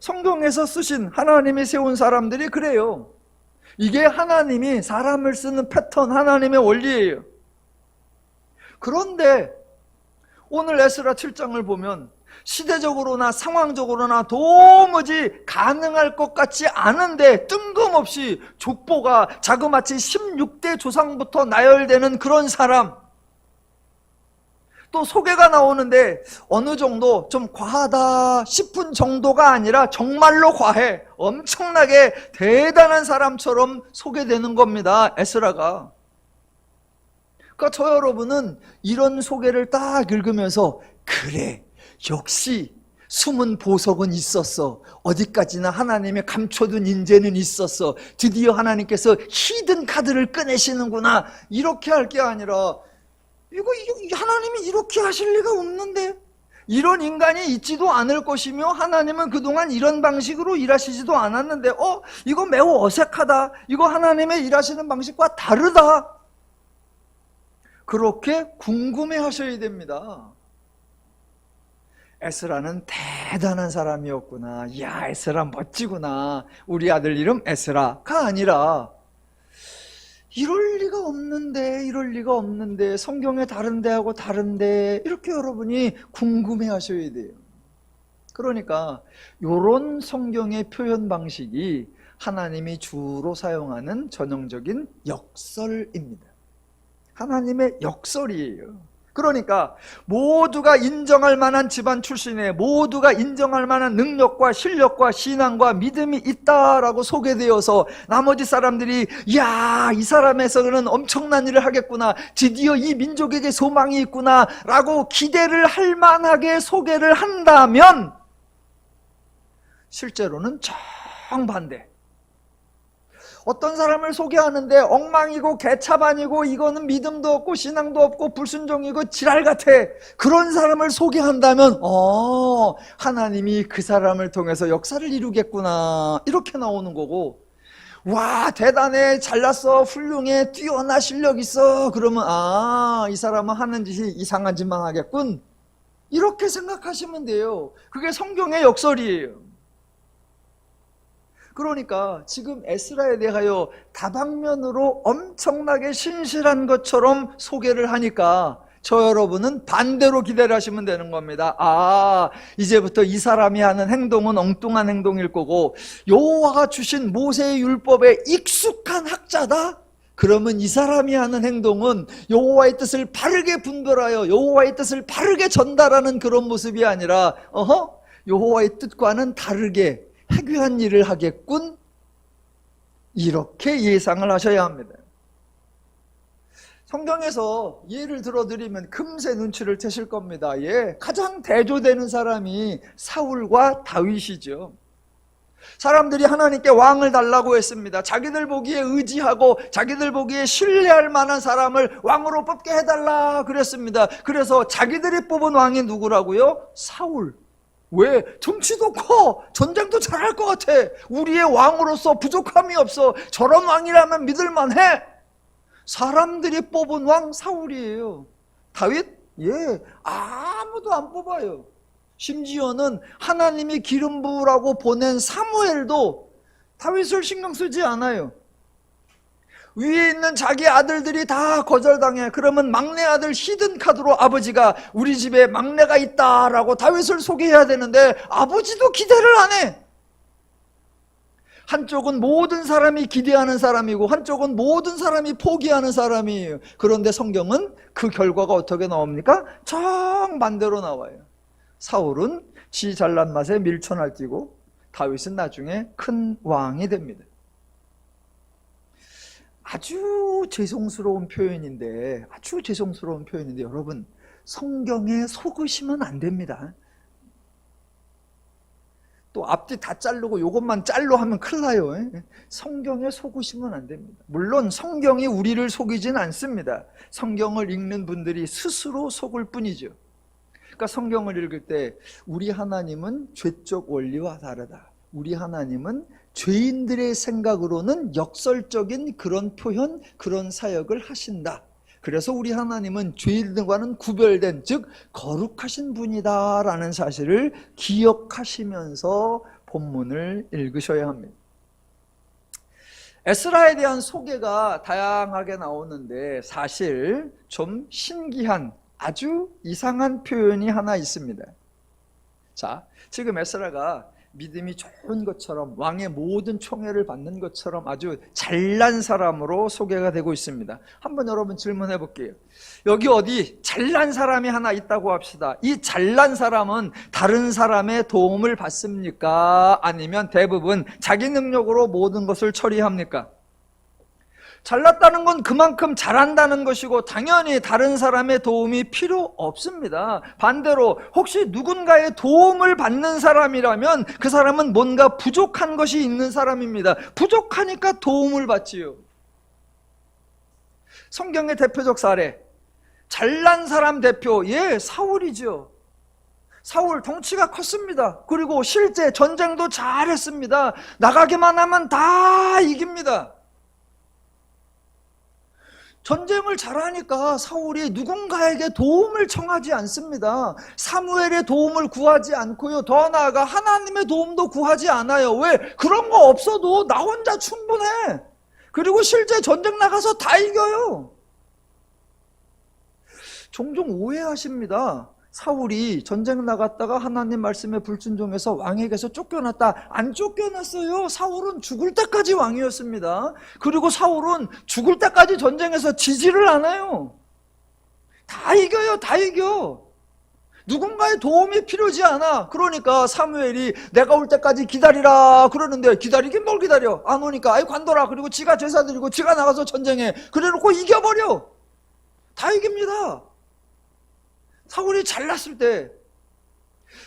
성경에서 쓰신, 하나님이 세운 사람들이 그래요. 이게 하나님이 사람을 쓰는 패턴, 하나님의 원리예요. 그런데 오늘 에스라 7장을 보면 시대적으로나 상황적으로나 도무지 가능할 것 같지 않은데, 뜬금없이 족보가 자그마치 16대 조상부터 나열되는 그런 사람, 또 소개가 나오는데 어느 정도 좀 과하다 싶은 정도가 아니라 정말로 과해. 엄청나게 대단한 사람처럼 소개되는 겁니다, 에스라가. 그러니까 저 여러분은 이런 소개를 딱 읽으면서 그래, 역시 숨은 보석은 있었어. 어디까지나 하나님의 감춰둔 인재는 있었어. 드디어 하나님께서 히든 카드를 꺼내시는구나. 이렇게 할 게 아니라 이거 하나님이 이렇게 하실 리가 없는데, 이런 인간이 있지도 않을 것이며 하나님은 그동안 이런 방식으로 일하시지도 않았는데 이거 매우 어색하다. 이거 하나님의 일하시는 방식과 다르다. 그렇게 궁금해 하셔야 됩니다. 에스라는 대단한 사람이었구나. 이야, 에스라 멋지구나. 우리 아들 이름 에스라가 아니라 이럴 리가 없는데 성경에 다른 데하고 다른데, 이렇게 여러분이 궁금해 하셔야 돼요. 그러니까 이런 성경의 표현 방식이 하나님이 주로 사용하는 전형적인 역설입니다. 하나님의 역설이에요. 그러니까 모두가 인정할 만한 집안 출신에 모두가 인정할 만한 능력과 실력과 신앙과 믿음이 있다라고 소개되어서 나머지 사람들이 이야, 이 사람에서는 엄청난 일을 하겠구나, 드디어 이 민족에게 소망이 있구나 라고 기대를 할 만하게 소개를 한다면, 실제로는 정반대. 어떤 사람을 소개하는데 엉망이고 개차반이고 이거는 믿음도 없고 신앙도 없고 불순종이고 지랄 같아, 그런 사람을 소개한다면 하나님이 그 사람을 통해서 역사를 이루겠구나, 이렇게 나오는 거고, 와, 대단해, 잘났어, 훌륭해, 뛰어나, 실력 있어, 그러면 이 사람은 하는 짓이 이상한 짓만 하겠군, 이렇게 생각하시면 돼요. 그게 성경의 역설이에요. 그러니까 지금 에스라에 대하여 다방면으로 엄청나게 신실한 것처럼 소개를 하니까 저 여러분은 반대로 기대를 하시면 되는 겁니다. 이제부터 이 사람이 하는 행동은 엉뚱한 행동일 거고, 여호와가 주신 모세의 율법에 익숙한 학자다? 그러면 이 사람이 하는 행동은 여호와의 뜻을 바르게 분별하여 여호와의 뜻을 바르게 전달하는 그런 모습이 아니라 여호와의 뜻과는 다르게 해괴한 일을 하겠군, 이렇게 예상을 하셔야 합니다. 성경에서 예를 들어드리면 금세 눈치를 채실 겁니다. 가장 대조되는 사람이 사울과 다윗이죠. 사람들이 하나님께 왕을 달라고 했습니다. 자기들 보기에 의지하고 자기들 보기에 신뢰할 만한 사람을 왕으로 뽑게 해달라 그랬습니다. 그래서 자기들이 뽑은 왕이 누구라고요? 사울. 왜? 덩치도 커, 전쟁도 잘할 것 같아, 우리의 왕으로서 부족함이 없어, 저런 왕이라면 믿을만해. 사람들이 뽑은 왕 사울이에요. 다윗? 아무도 안 뽑아요. 심지어는 하나님이 기름 부으라고 보낸 사무엘도 다윗을 신경 쓰지 않아요. 위에 있는 자기 아들들이 다 거절당해. 그러면 막내 아들 히든 카드로 아버지가 우리 집에 막내가 있다라고 다윗을 소개해야 되는데 아버지도 기대를 안 해. 한쪽은 모든 사람이 기대하는 사람이고 한쪽은 모든 사람이 포기하는 사람이에요. 그런데 성경은 그 결과가 어떻게 나옵니까? 정반대로 나와요. 사울은 지 잘난 맛에 밀쳐날뛰고 다윗은 나중에 큰 왕이 됩니다. 아주 죄송스러운 표현인데 여러분, 성경에 속으시면 안 됩니다. 또 앞뒤 다 자르고 이것만 짤로 하면 큰일 나요. 성경에 속으시면 안 됩니다. 물론 성경이 우리를 속이진 않습니다. 성경을 읽는 분들이 스스로 속을 뿐이죠. 그러니까 성경을 읽을 때 우리 하나님은 죄적 원리와 다르다, 우리 하나님은 죄인들의 생각으로는 역설적인 그런 표현, 그런 사역을 하신다, 그래서 우리 하나님은 죄인들과는 구별된, 즉 거룩하신 분이다 라는 사실을 기억하시면서 본문을 읽으셔야 합니다. 에스라에 대한 소개가 다양하게 나오는데 사실 좀 신기한, 아주 이상한 표현이 하나 있습니다. 자, 지금 에스라가 믿음이 좋은 것처럼, 왕의 모든 총애를 받는 것처럼 아주 잘난 사람으로 소개가 되고 있습니다. 한번 여러분 질문해 볼게요. 여기 어디 잘난 사람이 하나 있다고 합시다. 이 잘난 사람은 다른 사람의 도움을 받습니까? 아니면 대부분 자기 능력으로 모든 것을 처리합니까? 잘났다는 건 그만큼 잘한다는 것이고 당연히 다른 사람의 도움이 필요 없습니다. 반대로 혹시 누군가의 도움을 받는 사람이라면 그 사람은 뭔가 부족한 것이 있는 사람입니다. 부족하니까 도움을 받지요. 성경의 대표적 사례, 잘난 사람 대표, 사울이죠. 사울 덩치가 컸습니다. 그리고 실제 전쟁도 잘했습니다. 나가기만 하면 다 이깁니다. 전쟁을 잘하니까 사울이 누군가에게 도움을 청하지 않습니다. 사무엘의 도움을 구하지 않고요. 더 나아가 하나님의 도움도 구하지 않아요. 왜? 그런 거 없어도 나 혼자 충분해. 그리고 실제 전쟁 나가서 다 이겨요. 종종 오해하십니다. 사울이 전쟁 나갔다가 하나님 말씀에 불순종해서 왕에게서 쫓겨났다. 안 쫓겨났어요. 사울은 죽을 때까지 왕이었습니다. 그리고 사울은 죽을 때까지 전쟁에서 지지를 않아요. 다 이겨요. 다 이겨. 누군가의 도움이 필요하지 않아. 그러니까 사무엘이 내가 올 때까지 기다리라 그러는데 기다리긴 뭘 기다려. 안 오니까 아이 관둬라. 그리고 지가 제사 드리고 지가 나가서 전쟁해. 그래놓고 이겨버려. 다 이깁니다. 사울이 잘났을 때.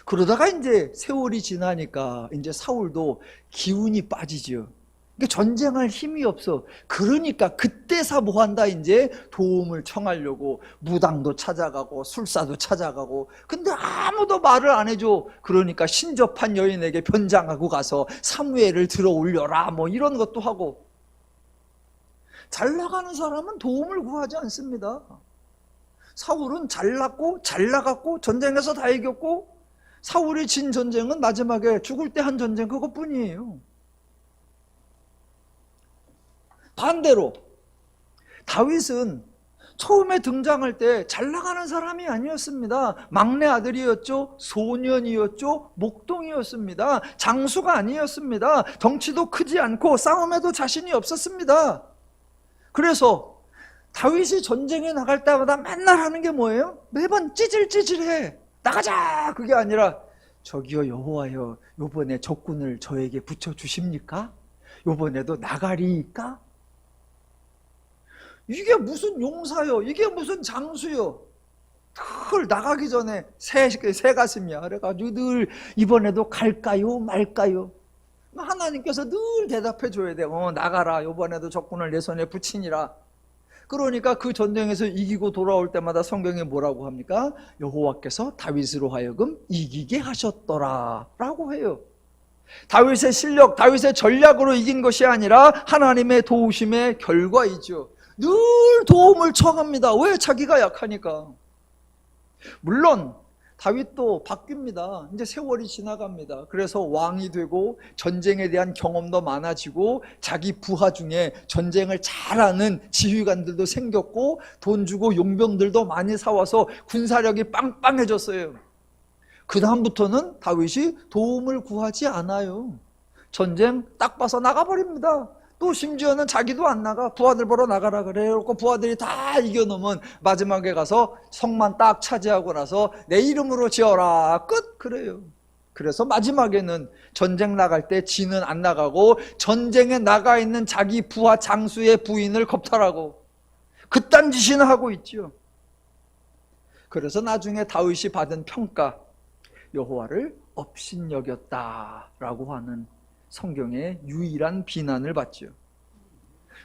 그러다가 이제 세월이 지나니까 이제 사울도 기운이 빠지죠. 그러니까 전쟁할 힘이 없어. 그러니까 그때서 뭐 한다? 이제 도움을 청하려고 무당도 찾아가고 술사도 찾아가고. 근데 아무도 말을 안 해줘. 그러니까 신접한 여인에게 변장하고 가서 사무엘을 들어 올려라 뭐 이런 것도 하고. 잘 나가는 사람은 도움을 구하지 않습니다. 사울은 잘났고 잘 나갔고 전쟁에서 다 이겼고, 사울이 진 전쟁은 마지막에 죽을 때 한 전쟁 그것뿐이에요. 반대로 다윗은 처음에 등장할 때 잘 나가는 사람이 아니었습니다. 막내 아들이었죠. 소년이었죠. 목동이었습니다. 장수가 아니었습니다. 덩치도 크지 않고 싸움에도 자신이 없었습니다. 그래서 다윗이 전쟁에 나갈 때마다 맨날 하는 게 뭐예요? 매번 찌질찌질해. 나가자! 그게 아니라 저기요 여호와여, 요번에 적군을 저에게 붙여주십니까? 요번에도 나가리까? 이게 무슨 용사요? 이게 무슨 장수요? 늘 나가기 전에 새 가슴이야. 그래가지고 늘 이번에도 갈까요 말까요? 하나님께서 늘 대답해 줘야 돼. 나가라. 요번에도 적군을 내 손에 붙이니라. 그러니까 그 전쟁에서 이기고 돌아올 때마다 성경에 뭐라고 합니까? 여호와께서 다윗으로 하여금 이기게 하셨더라 라고 해요. 다윗의 실력, 다윗의 전략으로 이긴 것이 아니라 하나님의 도우심의 결과이죠. 늘 도움을 청합니다. 왜? 자기가 약하니까. 물론 다윗도 바뀝니다. 이제 세월이 지나갑니다. 그래서 왕이 되고 전쟁에 대한 경험도 많아지고 자기 부하 중에 전쟁을 잘하는 지휘관들도 생겼고 돈 주고 용병들도 많이 사와서 군사력이 빵빵해졌어요. 그 다음부터는 다윗이 도움을 구하지 않아요. 전쟁 딱 봐서 나가버립니다. 또 심지어는 자기도 안 나가. 부하들 보러 나가라 그래요. 부하들이 다 이겨놓으면 마지막에 가서 성만 딱 차지하고 나서 내 이름으로 지어라 끝. 그래요. 그래서 마지막에는 전쟁 나갈 때 지는 안 나가고 전쟁에 나가 있는 자기 부하 장수의 부인을 겁탈하고 그딴 짓이나 하고 있죠. 그래서 나중에 다윗이 받은 평가, 여호와를 업신여겼다라고 하는 성경의 유일한 비난을 받죠.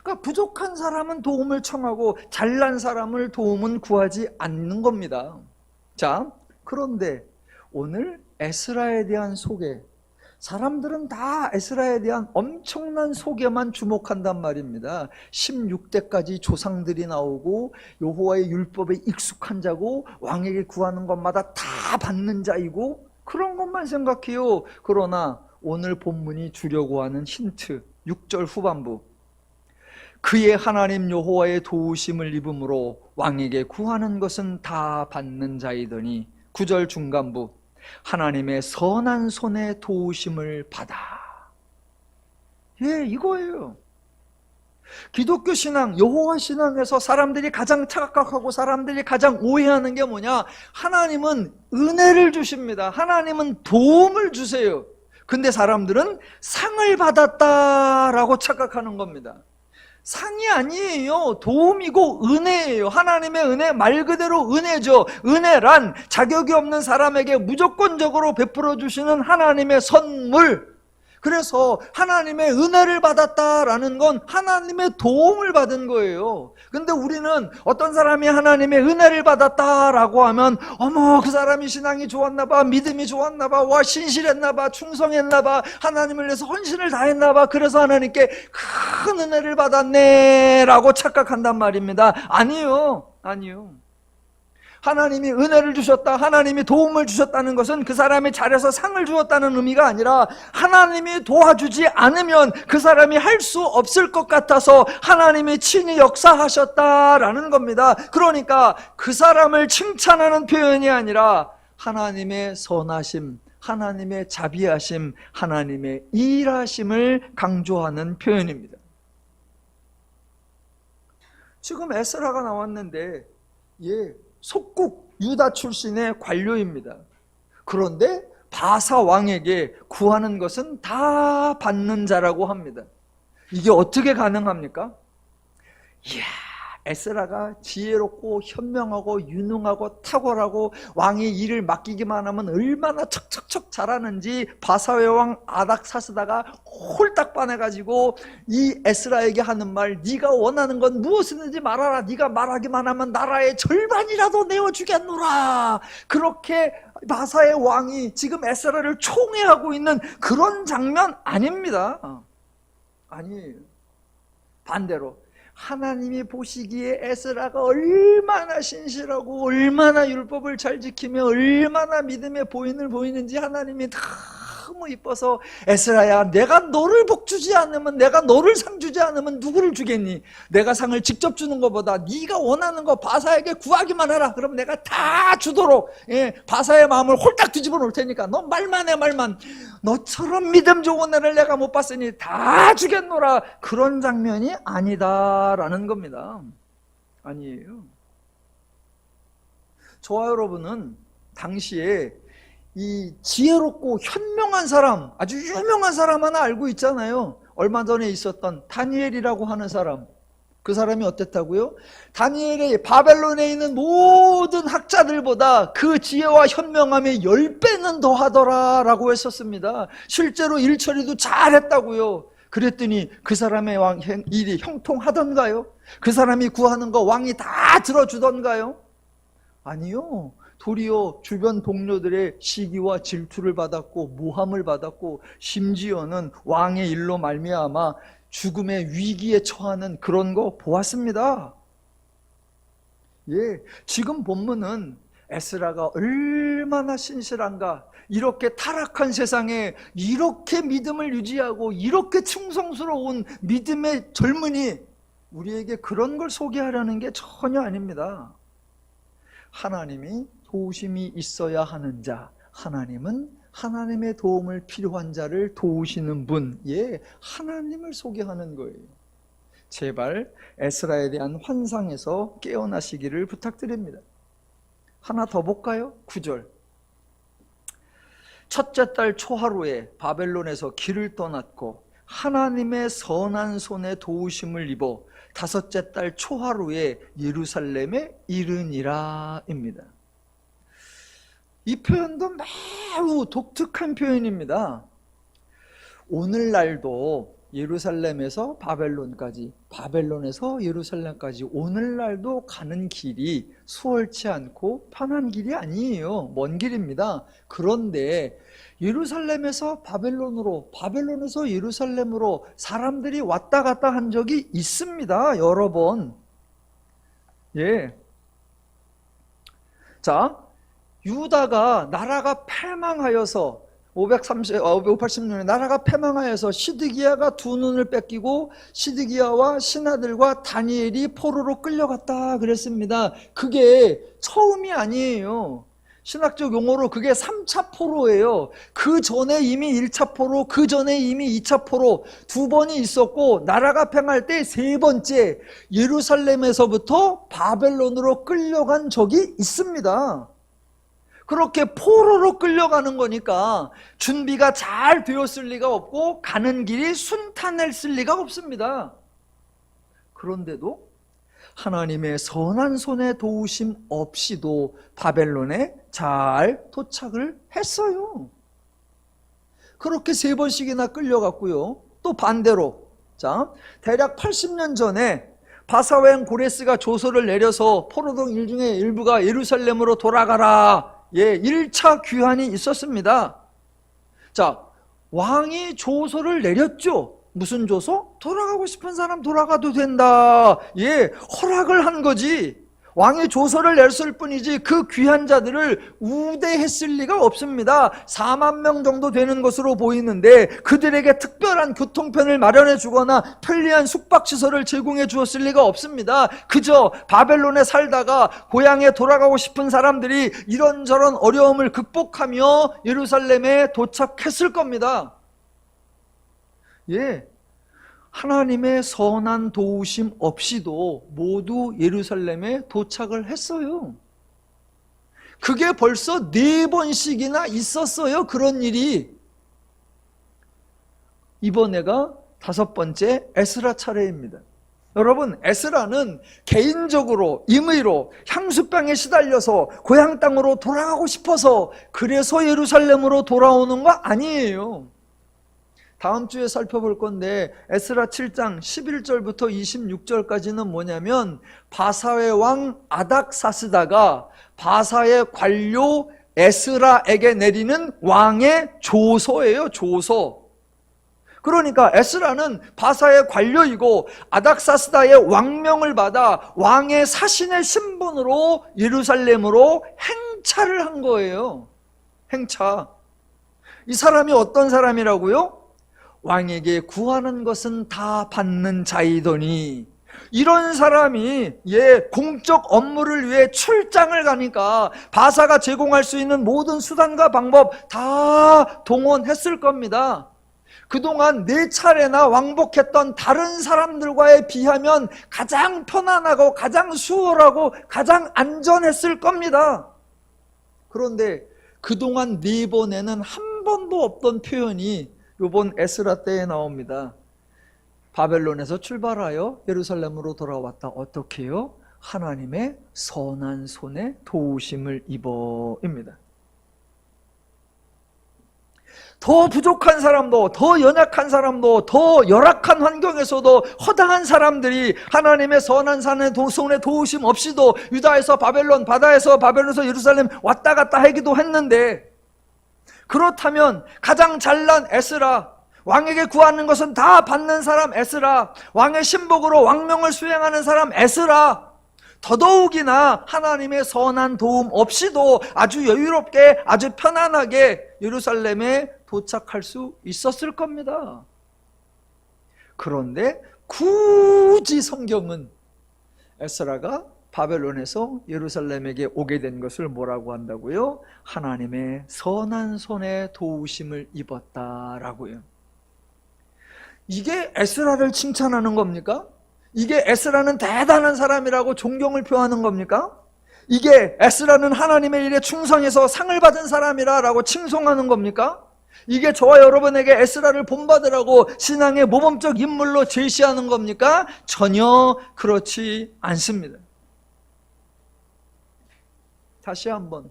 그러니까 부족한 사람은 도움을 청하고 잘난 사람을 도움은 구하지 않는 겁니다. 자, 그런데 오늘 에스라에 대한 소개, 사람들은 다 에스라에 대한 엄청난 소개만 주목한단 말입니다. 16대까지 조상들이 나오고 여호와의 율법에 익숙한 자고 왕에게 구하는 것마다 다 받는 자이고 그런 것만 생각해요. 그러나 오늘 본문이 주려고 하는 힌트 6절 후반부, 그의 하나님 여호와의 도우심을 입음으로 왕에게 구하는 것은 다 받는 자이더니 9절 중간부, 하나님의 선한 손에 도우심을 받아. 예, 이거예요. 기독교 신앙, 여호와 신앙에서 사람들이 가장 착각하고 사람들이 가장 오해하는 게 뭐냐? 하나님은 은혜를 주십니다. 하나님은 도움을 주세요. 근데 사람들은 상을 받았다라고 착각하는 겁니다. 상이 아니에요. 도움이고 은혜예요. 하나님의 은혜, 말 그대로 은혜죠. 은혜란 자격이 없는 사람에게 무조건적으로 베풀어 주시는 하나님의 선물. 그래서 하나님의 은혜를 받았다라는 건 하나님의 도움을 받은 거예요. 근데 우리는 어떤 사람이 하나님의 은혜를 받았다라고 하면 어머, 그 사람이 신앙이 좋았나 봐, 믿음이 좋았나 봐, 와, 신실했나 봐, 충성했나 봐, 하나님을 위해서 헌신을 다했나 봐, 그래서 하나님께 큰 은혜를 받았네 라고 착각한단 말입니다. 아니요. 하나님이 은혜를 주셨다, 하나님이 도움을 주셨다는 것은 그 사람이 잘해서 상을 주었다는 의미가 아니라 하나님이 도와주지 않으면 그 사람이 할 수 없을 것 같아서 하나님이 친히 역사하셨다라는 겁니다. 그러니까 그 사람을 칭찬하는 표현이 아니라 하나님의 선하심, 하나님의 자비하심, 하나님의 일하심을 강조하는 표현입니다. 지금 에스라가 나왔는데 속국 유다 출신의 관료입니다. 그런데 바사 왕에게 구하는 것은 다 받는 자라고 합니다. 이게 어떻게 가능합니까? 이야, 에스라가 지혜롭고 현명하고 유능하고 탁월하고 왕이 일을 맡기기만 하면 얼마나 척척척 잘하는지 바사의 왕 아닥사스다가 홀딱 반해가지고 이 에스라에게 하는 말, 네가 원하는 건 무엇이든지 말하라, 네가 말하기만 하면 나라의 절반이라도 내어주겠노라. 그렇게 바사의 왕이 지금 에스라를 총애하고 있는 그런 장면 아닙니다. 아니에요. 반대로 하나님이 보시기에 에스라가 얼마나 신실하고 얼마나 율법을 잘 지키며 얼마나 믿음의 보인을 보이는지 하나님이 너무 이뻐서 에스라야, 내가 너를 복주지 않으면, 내가 너를 상 주지 않으면 누구를 주겠니? 내가 상을 직접 주는 것보다 네가 원하는 거 바사에게 구하기만 해라. 그럼 내가 다 주도록 바사의 마음을 홀딱 뒤집어 놓을 테니까 너 말만 해, 말만. 너처럼 믿음 좋은 애를 내가 못 봤으니 다 주겠노라. 그런 장면이 아니다라는 겁니다. 아니에요. 저와 여러분은 당시에 이 지혜롭고 현명한 사람, 아주 유명한 사람 하나 알고 있잖아요. 얼마 전에 있었던 다니엘이라고 하는 사람. 그 사람이 어땠다고요? 다니엘이 바벨론에 있는 모든 학자들보다 그 지혜와 현명함이 10배는 더하더라 라고 했었습니다. 실제로 일 처리도 잘했다고요. 그랬더니 그 사람의 일이 형통하던가요? 그 사람이 구하는 거 왕이 다 들어주던가요? 아니요. 도리어 주변 동료들의 시기와 질투를 받았고 모함을 받았고 심지어는 왕의 일로 말미암아 죽음의 위기에 처하는 그런 거 보았습니다. 지금 본문은 에스라가 얼마나 신실한가, 이렇게 타락한 세상에 이렇게 믿음을 유지하고 이렇게 충성스러운 믿음의 젊은이, 우리에게 그런 걸 소개하려는 게 전혀 아닙니다. 하나님이 도우심이 있어야 하는 자, 하나님은 하나님의 도움을 필요한 자를 도우시는 분, 하나님을 소개하는 거예요. 제발 에스라에 대한 환상에서 깨어나시기를 부탁드립니다. 하나 더 볼까요? 9절. 첫째 달 초하루에 바벨론에서 길을 떠났고 하나님의 선한 손에 도우심을 입어 다섯째 달 초하루에 예루살렘에 이르니라 입니다. 이 표현도 매우 독특한 표현입니다. 오늘날도 예루살렘에서 바벨론까지, 바벨론에서 예루살렘까지 오늘날도 가는 길이 수월치 않고 편한 길이 아니에요. 먼 길입니다. 그런데 예루살렘에서 바벨론으로, 바벨론에서 예루살렘으로 사람들이 왔다 갔다 한 적이 있습니다. 여러 번. 자, 유다가 나라가 패망하여서 580년에 나라가 패망하여서 시드기야가 두 눈을 뺏기고 시드기야와 신하들과 다니엘이 포로로 끌려갔다 그랬습니다. 그게 처음이 아니에요. 신학적 용어로 그게 3차 포로예요. 그 전에 이미 1차 포로, 그 전에 이미 2차 포로 두 번이 있었고, 나라가 팽할 때 세 번째 예루살렘에서부터 바벨론으로 끌려간 적이 있습니다. 그렇게 포로로 끌려가는 거니까 준비가 잘 되었을 리가 없고 가는 길이 순탄했을 리가 없습니다. 그런데도 하나님의 선한 손의 도우심 없이도 바벨론에 잘 도착을 했어요. 그렇게 세 번씩이나 끌려갔고요. 또 반대로, 자, 대략 80년 전에 바사왕 고레스가 조서를 내려서 포로동 일중의 일부가 예루살렘으로 돌아가라, 1차 귀환이 있었습니다. 자, 왕이 조서를 내렸죠. 무슨 조서? 돌아가고 싶은 사람 돌아가도 된다. 허락을 한 거지. 왕이 조서를 냈을 뿐이지 그 귀한 자들을 우대했을 리가 없습니다. 4만 명 정도 되는 것으로 보이는데 그들에게 특별한 교통편을 마련해 주거나 편리한 숙박시설을 제공해 주었을 리가 없습니다. 그저 바벨론에 살다가 고향에 돌아가고 싶은 사람들이 이런저런 어려움을 극복하며 예루살렘에 도착했을 겁니다. 하나님의 선한 도우심 없이도 모두 예루살렘에 도착을 했어요. 그게 벌써 4번씩이나 있었어요. 그런 일이. 이번에가 5번째 에스라 차례입니다. 여러분, 에스라는 개인적으로 임의로 향수병에 시달려서 고향 땅으로 돌아가고 싶어서 그래서 예루살렘으로 돌아오는 거 아니에요. 다음 주에 살펴볼 건데 에스라 7장 11절부터 26절까지는 뭐냐면 바사의 왕 아닥사스다가 바사의 관료 에스라에게 내리는 왕의 조서예요. 조서. 그러니까 에스라는 바사의 관료이고 아닥사스다의 왕명을 받아 왕의 사신의 신분으로 예루살렘으로 행차를 한 거예요. 행차. 이 사람이 어떤 사람이라고요? 왕에게 구하는 것은 다 받는 자이더니, 이런 사람이 공적 업무를 위해 출장을 가니까 바사가 제공할 수 있는 모든 수단과 방법 다 동원했을 겁니다. 그동안 4차례나 왕복했던 다른 사람들과에 비하면 가장 편안하고 가장 수월하고 가장 안전했을 겁니다. 그런데 그동안 4번에는 한 번도 없던 표현이 이번 에스라 때에 나옵니다. 바벨론에서 출발하여 예루살렘으로 돌아왔다. 어떻게 해요? 하나님의 선한 손에 도우심을 입어입니다. 더 부족한 사람도, 더 연약한 사람도, 더 열악한 환경에서도 허당한 사람들이 하나님의 선한 손에 도우심 없이도 유다에서 바벨론, 바다에서 바벨론에서 예루살렘 왔다 갔다 하기도 했는데, 그렇다면 가장 잘난 에스라, 왕에게 구하는 것은 다 받는 사람 에스라, 왕의 신복으로 왕명을 수행하는 사람 에스라, 더더욱이나 하나님의 선한 도움 없이도 아주 여유롭게 아주 편안하게 예루살렘에 도착할 수 있었을 겁니다. 그런데 굳이 성경은 에스라가 바벨론에서 예루살렘에게 오게 된 것을 뭐라고 한다고요? 하나님의 선한 손에 도우심을 입었다라고요. 이게 에스라를 칭찬하는 겁니까? 이게 에스라는 대단한 사람이라고 존경을 표하는 겁니까? 이게 에스라는 하나님의 일에 충성해서 상을 받은 사람이라고 칭송하는 겁니까? 이게 저와 여러분에게 에스라를 본받으라고 신앙의 모범적 인물로 제시하는 겁니까? 전혀 그렇지 않습니다. 다시 한번,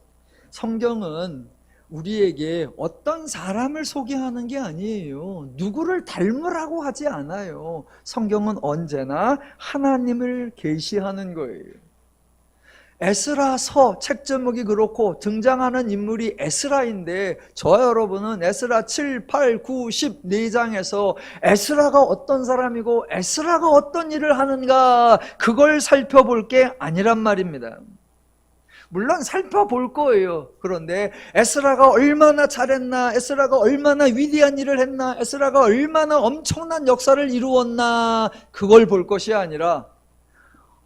성경은 우리에게 어떤 사람을 소개하는 게 아니에요. 누구를 닮으라고 하지 않아요. 성경은 언제나 하나님을 계시하는 거예요. 에스라서 책 제목이 그렇고 등장하는 인물이 에스라인데, 저와 여러분은 에스라 7, 8, 9, 10 4장에서 에스라가 어떤 사람이고 에스라가 어떤 일을 하는가, 그걸 살펴볼 게 아니란 말입니다. 물론 살펴볼 거예요. 그런데 에스라가 얼마나 잘했나, 에스라가 얼마나 위대한 일을 했나, 에스라가 얼마나 엄청난 역사를 이루었나, 그걸 볼 것이 아니라,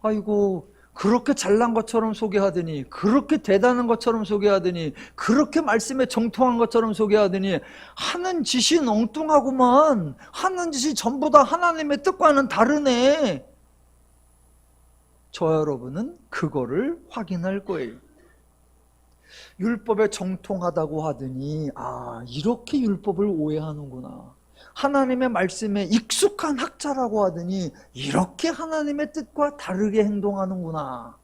아이고 그렇게 잘난 것처럼 소개하더니, 그렇게 대단한 것처럼 소개하더니, 그렇게 말씀에 정통한 것처럼 소개하더니 하는 짓이 엉뚱하구만. 하는 짓이 전부 다 하나님의 뜻과는 다르네. 저 여러분은 그거를 확인할 거예요. 율법에 정통하다고 하더니 이렇게 율법을 오해하는구나. 하나님의 말씀에 익숙한 학자라고 하더니 이렇게 하나님의 뜻과 다르게 행동하는구나.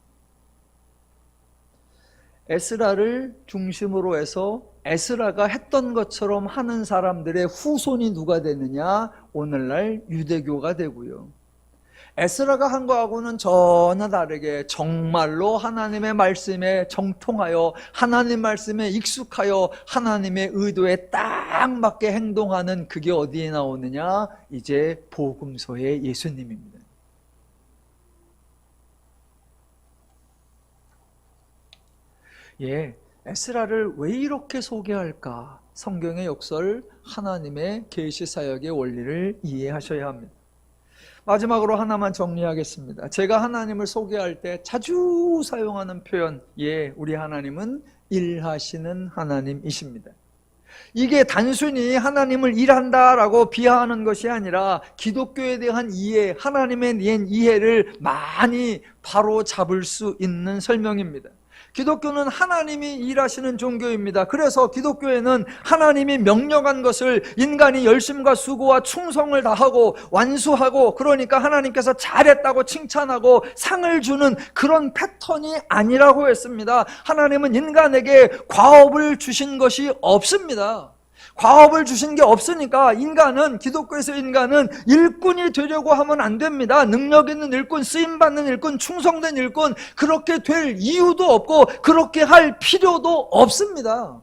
에스라를 중심으로 해서 에스라가 했던 것처럼 하는 사람들의 후손이 누가 되느냐? 오늘날 유대교가 되고요. 에스라가 한 거하고는 전혀 다르게 정말로 하나님의 말씀에 정통하여 하나님 말씀에 익숙하여 하나님의 의도에 딱 맞게 행동하는 그게 어디에 나오느냐? 이제 복음서의 예수님입니다. 에스라를 왜 이렇게 소개할까? 성경의 역설, 하나님의 계시 사역의 원리를 이해하셔야 합니다. 마지막으로 하나만 정리하겠습니다. 제가 하나님을 소개할 때 자주 사용하는 표현, 우리 하나님은 일하시는 하나님이십니다. 이게 단순히 하나님을 일한다라고 비하하는 것이 아니라 기독교에 대한 이해, 하나님에 대한 이해를 많이 바로 잡을 수 있는 설명입니다. 기독교는 하나님이 일하시는 종교입니다. 그래서 기독교에는 하나님이 명령한 것을 인간이 열심과 수고와 충성을 다하고 완수하고, 그러니까 하나님께서 잘했다고 칭찬하고 상을 주는 그런 패턴이 아니라고 했습니다. 하나님은 인간에게 과업을 주신 것이 없습니다. 과업을 주신 게 없으니까 기독교에서 인간은 일꾼이 되려고 하면 안 됩니다. 능력 있는 일꾼, 쓰임받는 일꾼, 충성된 일꾼, 그렇게 될 이유도 없고 그렇게 할 필요도 없습니다.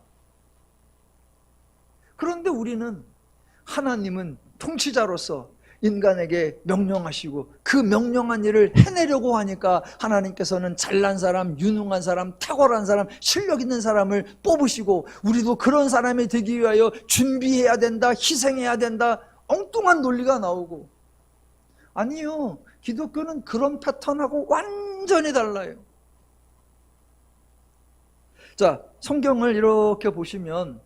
그런데 우리는 하나님은 통치자로서 인간에게 명령하시고 그 명령한 일을 해내려고 하니까 하나님께서는 잘난 사람, 유능한 사람, 탁월한 사람, 실력 있는 사람을 뽑으시고 우리도 그런 사람이 되기 위하여 준비해야 된다, 희생해야 된다, 엉뚱한 논리가 나오고. 아니요, 기독교는 그런 패턴하고 완전히 달라요. 자, 성경을 이렇게 보시면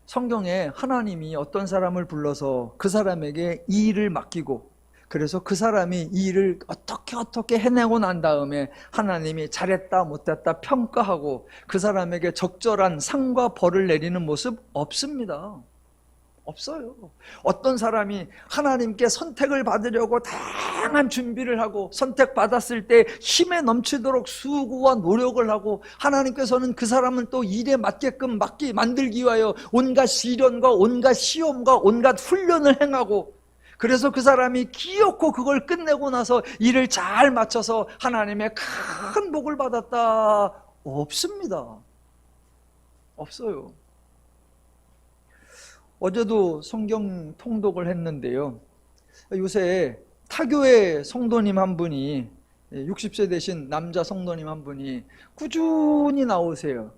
성경에 하나님이 어떤 사람을 불러서 그 사람에게 이 일을 맡기고, 그래서 그 사람이 이 일을 어떻게 해내고 난 다음에 하나님이 잘했다 못했다 평가하고 그 사람에게 적절한 상과 벌을 내리는 모습 없습니다. 없어요. 어떤 사람이 하나님께 선택을 받으려고 다양한 준비를 하고 선택받았을 때 힘에 넘치도록 수고와 노력을 하고, 하나님께서는 그 사람은 또 일에 맞게끔 만들기 위하여 온갖 시련과 온갖 시험과 온갖 훈련을 행하고, 그래서 그 사람이 기어코 그걸 끝내고 나서 일을 잘 마쳐서 하나님의 큰 복을 받았다. 없습니다. 없어요. 어제도 성경 통독을 했는데요, 요새 타교의 성도님 한 분이, 60세 되신 남자 성도님 한 분이 꾸준히 나오세요.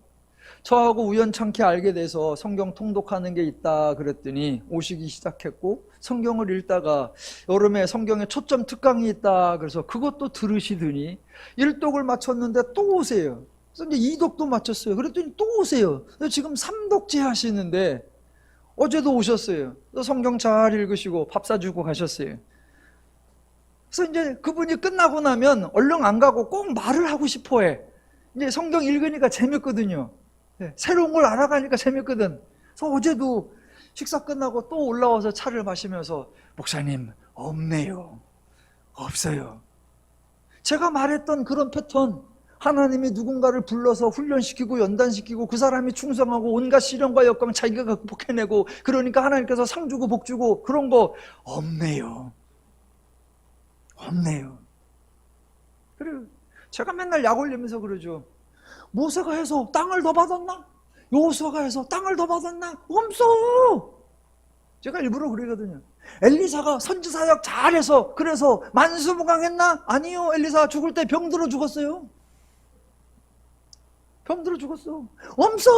저하고 우연찮게 알게 돼서 성경 통독하는 게 있다 그랬더니 오시기 시작했고, 성경을 읽다가 여름에 성경에 초점 특강이 있다 그래서 그것도 들으시더니 1독을 마쳤는데 또 오세요. 그래서 이제 2독도 마쳤어요. 그랬더니 또 오세요. 지금 3독째 하시는데 어제도 오셨어요. 성경 잘 읽으시고 밥 사주고 가셨어요. 그래서 이제 그분이 끝나고 나면 얼른 안 가고 꼭 말을 하고 싶어 해. 이제 성경 읽으니까 재밌거든요. 새로운 걸 알아가니까 재밌거든. 그래서 어제도 식사 끝나고 또 올라와서 차를 마시면서 목사님, 없네요. 없어요. 제가 말했던 그런 패턴, 하나님이 누군가를 불러서 훈련시키고 연단시키고 그 사람이 충성하고 온갖 시련과 역경 자기가 극복해내고, 그러니까 하나님께서 상 주고 복 주고 그런 거 없네요. 없네요. 그래요. 제가 맨날 약 올리면서 그러죠. 모세가 해서 땅을 더 받았나? 여호수아가 해서 땅을 더 받았나? 없어. 제가 일부러 그러거든요. 엘리사가 선지사역 잘해서 그래서 만수무강했나? 아니요. 엘리사 죽을 때 병들어 죽었어요. 병들어 죽었어. 없어.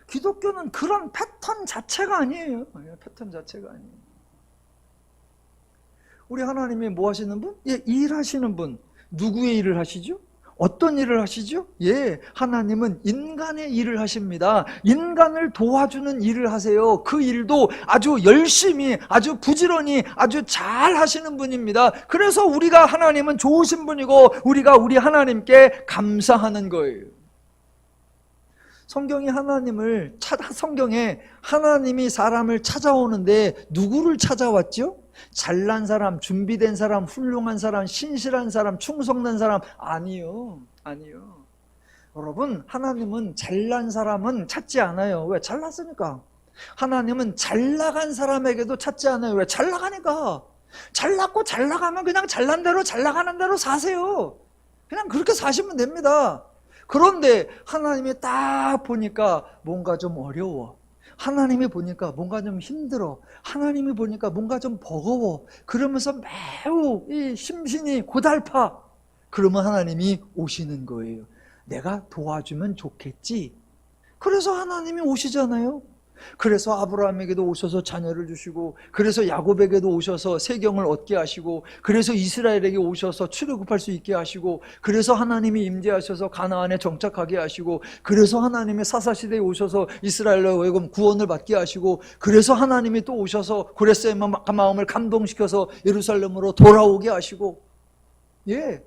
기독교는 그런 패턴 자체가 아니에요. 패턴 자체가 아니에요. 우리 하나님이 뭐 하시는 분? 예, 일하시는 분. 누구의 일을 하시죠? 어떤 일을 하시죠? 예, 하나님은 인간의 일을 하십니다. 인간을 도와주는 일을 하세요. 그 일도 아주 열심히, 아주 부지런히, 아주 잘 하시는 분입니다. 그래서 우리가 하나님은 좋으신 분이고 우리가 우리 하나님께 감사하는 거예요. 성경에 하나님이 사람을 찾아오는데 누구를 찾아왔죠? 잘난 사람, 준비된 사람, 훌륭한 사람, 신실한 사람, 충성된 사람 아니요. 여러분, 하나님은 잘난 사람은 찾지 않아요. 왜? 잘났으니까. 하나님은 잘 나간 사람에게도 찾지 않아요. 왜? 잘 나가니까. 잘났고 잘 나가면 그냥 잘난 대로 잘 나가는 대로 사세요. 그냥 그렇게 사시면 됩니다. 그런데 하나님이 딱 보니까 뭔가 좀 어려워. 하나님이 보니까 뭔가 좀 힘들어. 하나님이 보니까 뭔가 좀 버거워. 그러면서 매우 이 심신이 고달파. 그러면 하나님이 오시는 거예요. 내가 도와주면 좋겠지. 그래서 하나님이 오시잖아요. 그래서 아브라함에게도 오셔서 자녀를 주시고, 그래서 야곱에게도 오셔서 세경을 얻게 하시고, 그래서 이스라엘에게 오셔서 출애굽할 수 있게 하시고, 그래서 하나님이 임재하셔서 가나안에 정착하게 하시고, 그래서 하나님이 사사시대에 오셔서 이스라엘로 하여금 구원을 받게 하시고, 그래서 하나님이 또 오셔서 고레스의 마음을 감동시켜서 예루살렘으로 돌아오게 하시고, 예,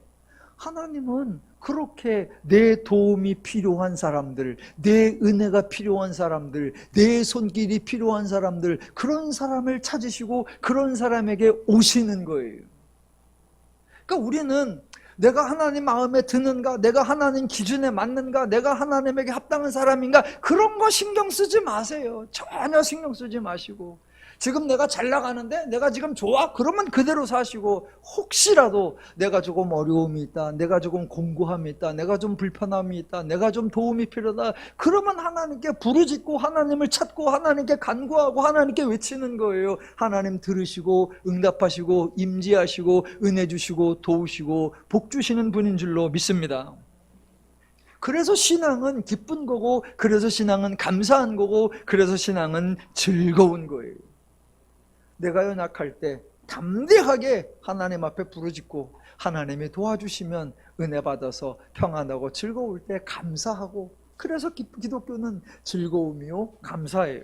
하나님은 그렇게 내 도움이 필요한 사람들, 내 은혜가 필요한 사람들, 내 손길이 필요한 사람들, 그런 사람을 찾으시고 그런 사람에게 오시는 거예요. 그러니까 우리는 내가 하나님 마음에 드는가, 내가 하나님 기준에 맞는가, 내가 하나님에게 합당한 사람인가, 그런 거 신경 쓰지 마세요. 전혀 신경 쓰지 마시고, 지금 내가 잘 나가는데 내가 지금 좋아? 그러면 그대로 사시고, 혹시라도 내가 조금 어려움이 있다, 내가 조금 공고함이 있다, 내가 좀 불편함이 있다, 내가 좀 도움이 필요하다, 그러면 하나님께 부르짖고 하나님을 찾고 하나님께 간구하고 하나님께 외치는 거예요. 하나님 들으시고 응답하시고 임재하시고 은혜 주시고 도우시고 복 주시는 분인 줄로 믿습니다. 그래서 신앙은 기쁜 거고, 그래서 신앙은 감사한 거고, 그래서 신앙은 즐거운 거예요. 내가 연약할 때 담대하게 하나님 앞에 부르짖고 하나님이 도와주시면 은혜 받아서 평안하고 즐거울 때 감사하고, 그래서 기독교는 즐거움이요 감사예요.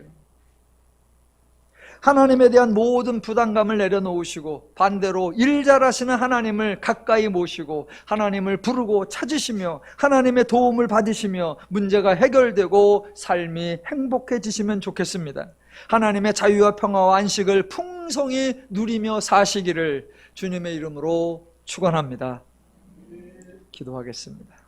하나님에 대한 모든 부담감을 내려놓으시고 반대로 일 잘하시는 하나님을 가까이 모시고 하나님을 부르고 찾으시며 하나님의 도움을 받으시며 문제가 해결되고 삶이 행복해지시면 좋겠습니다. 하나님의 자유와 평화와 안식을 풍성히 누리며 사시기를 주님의 이름으로 축원합니다. 기도하겠습니다.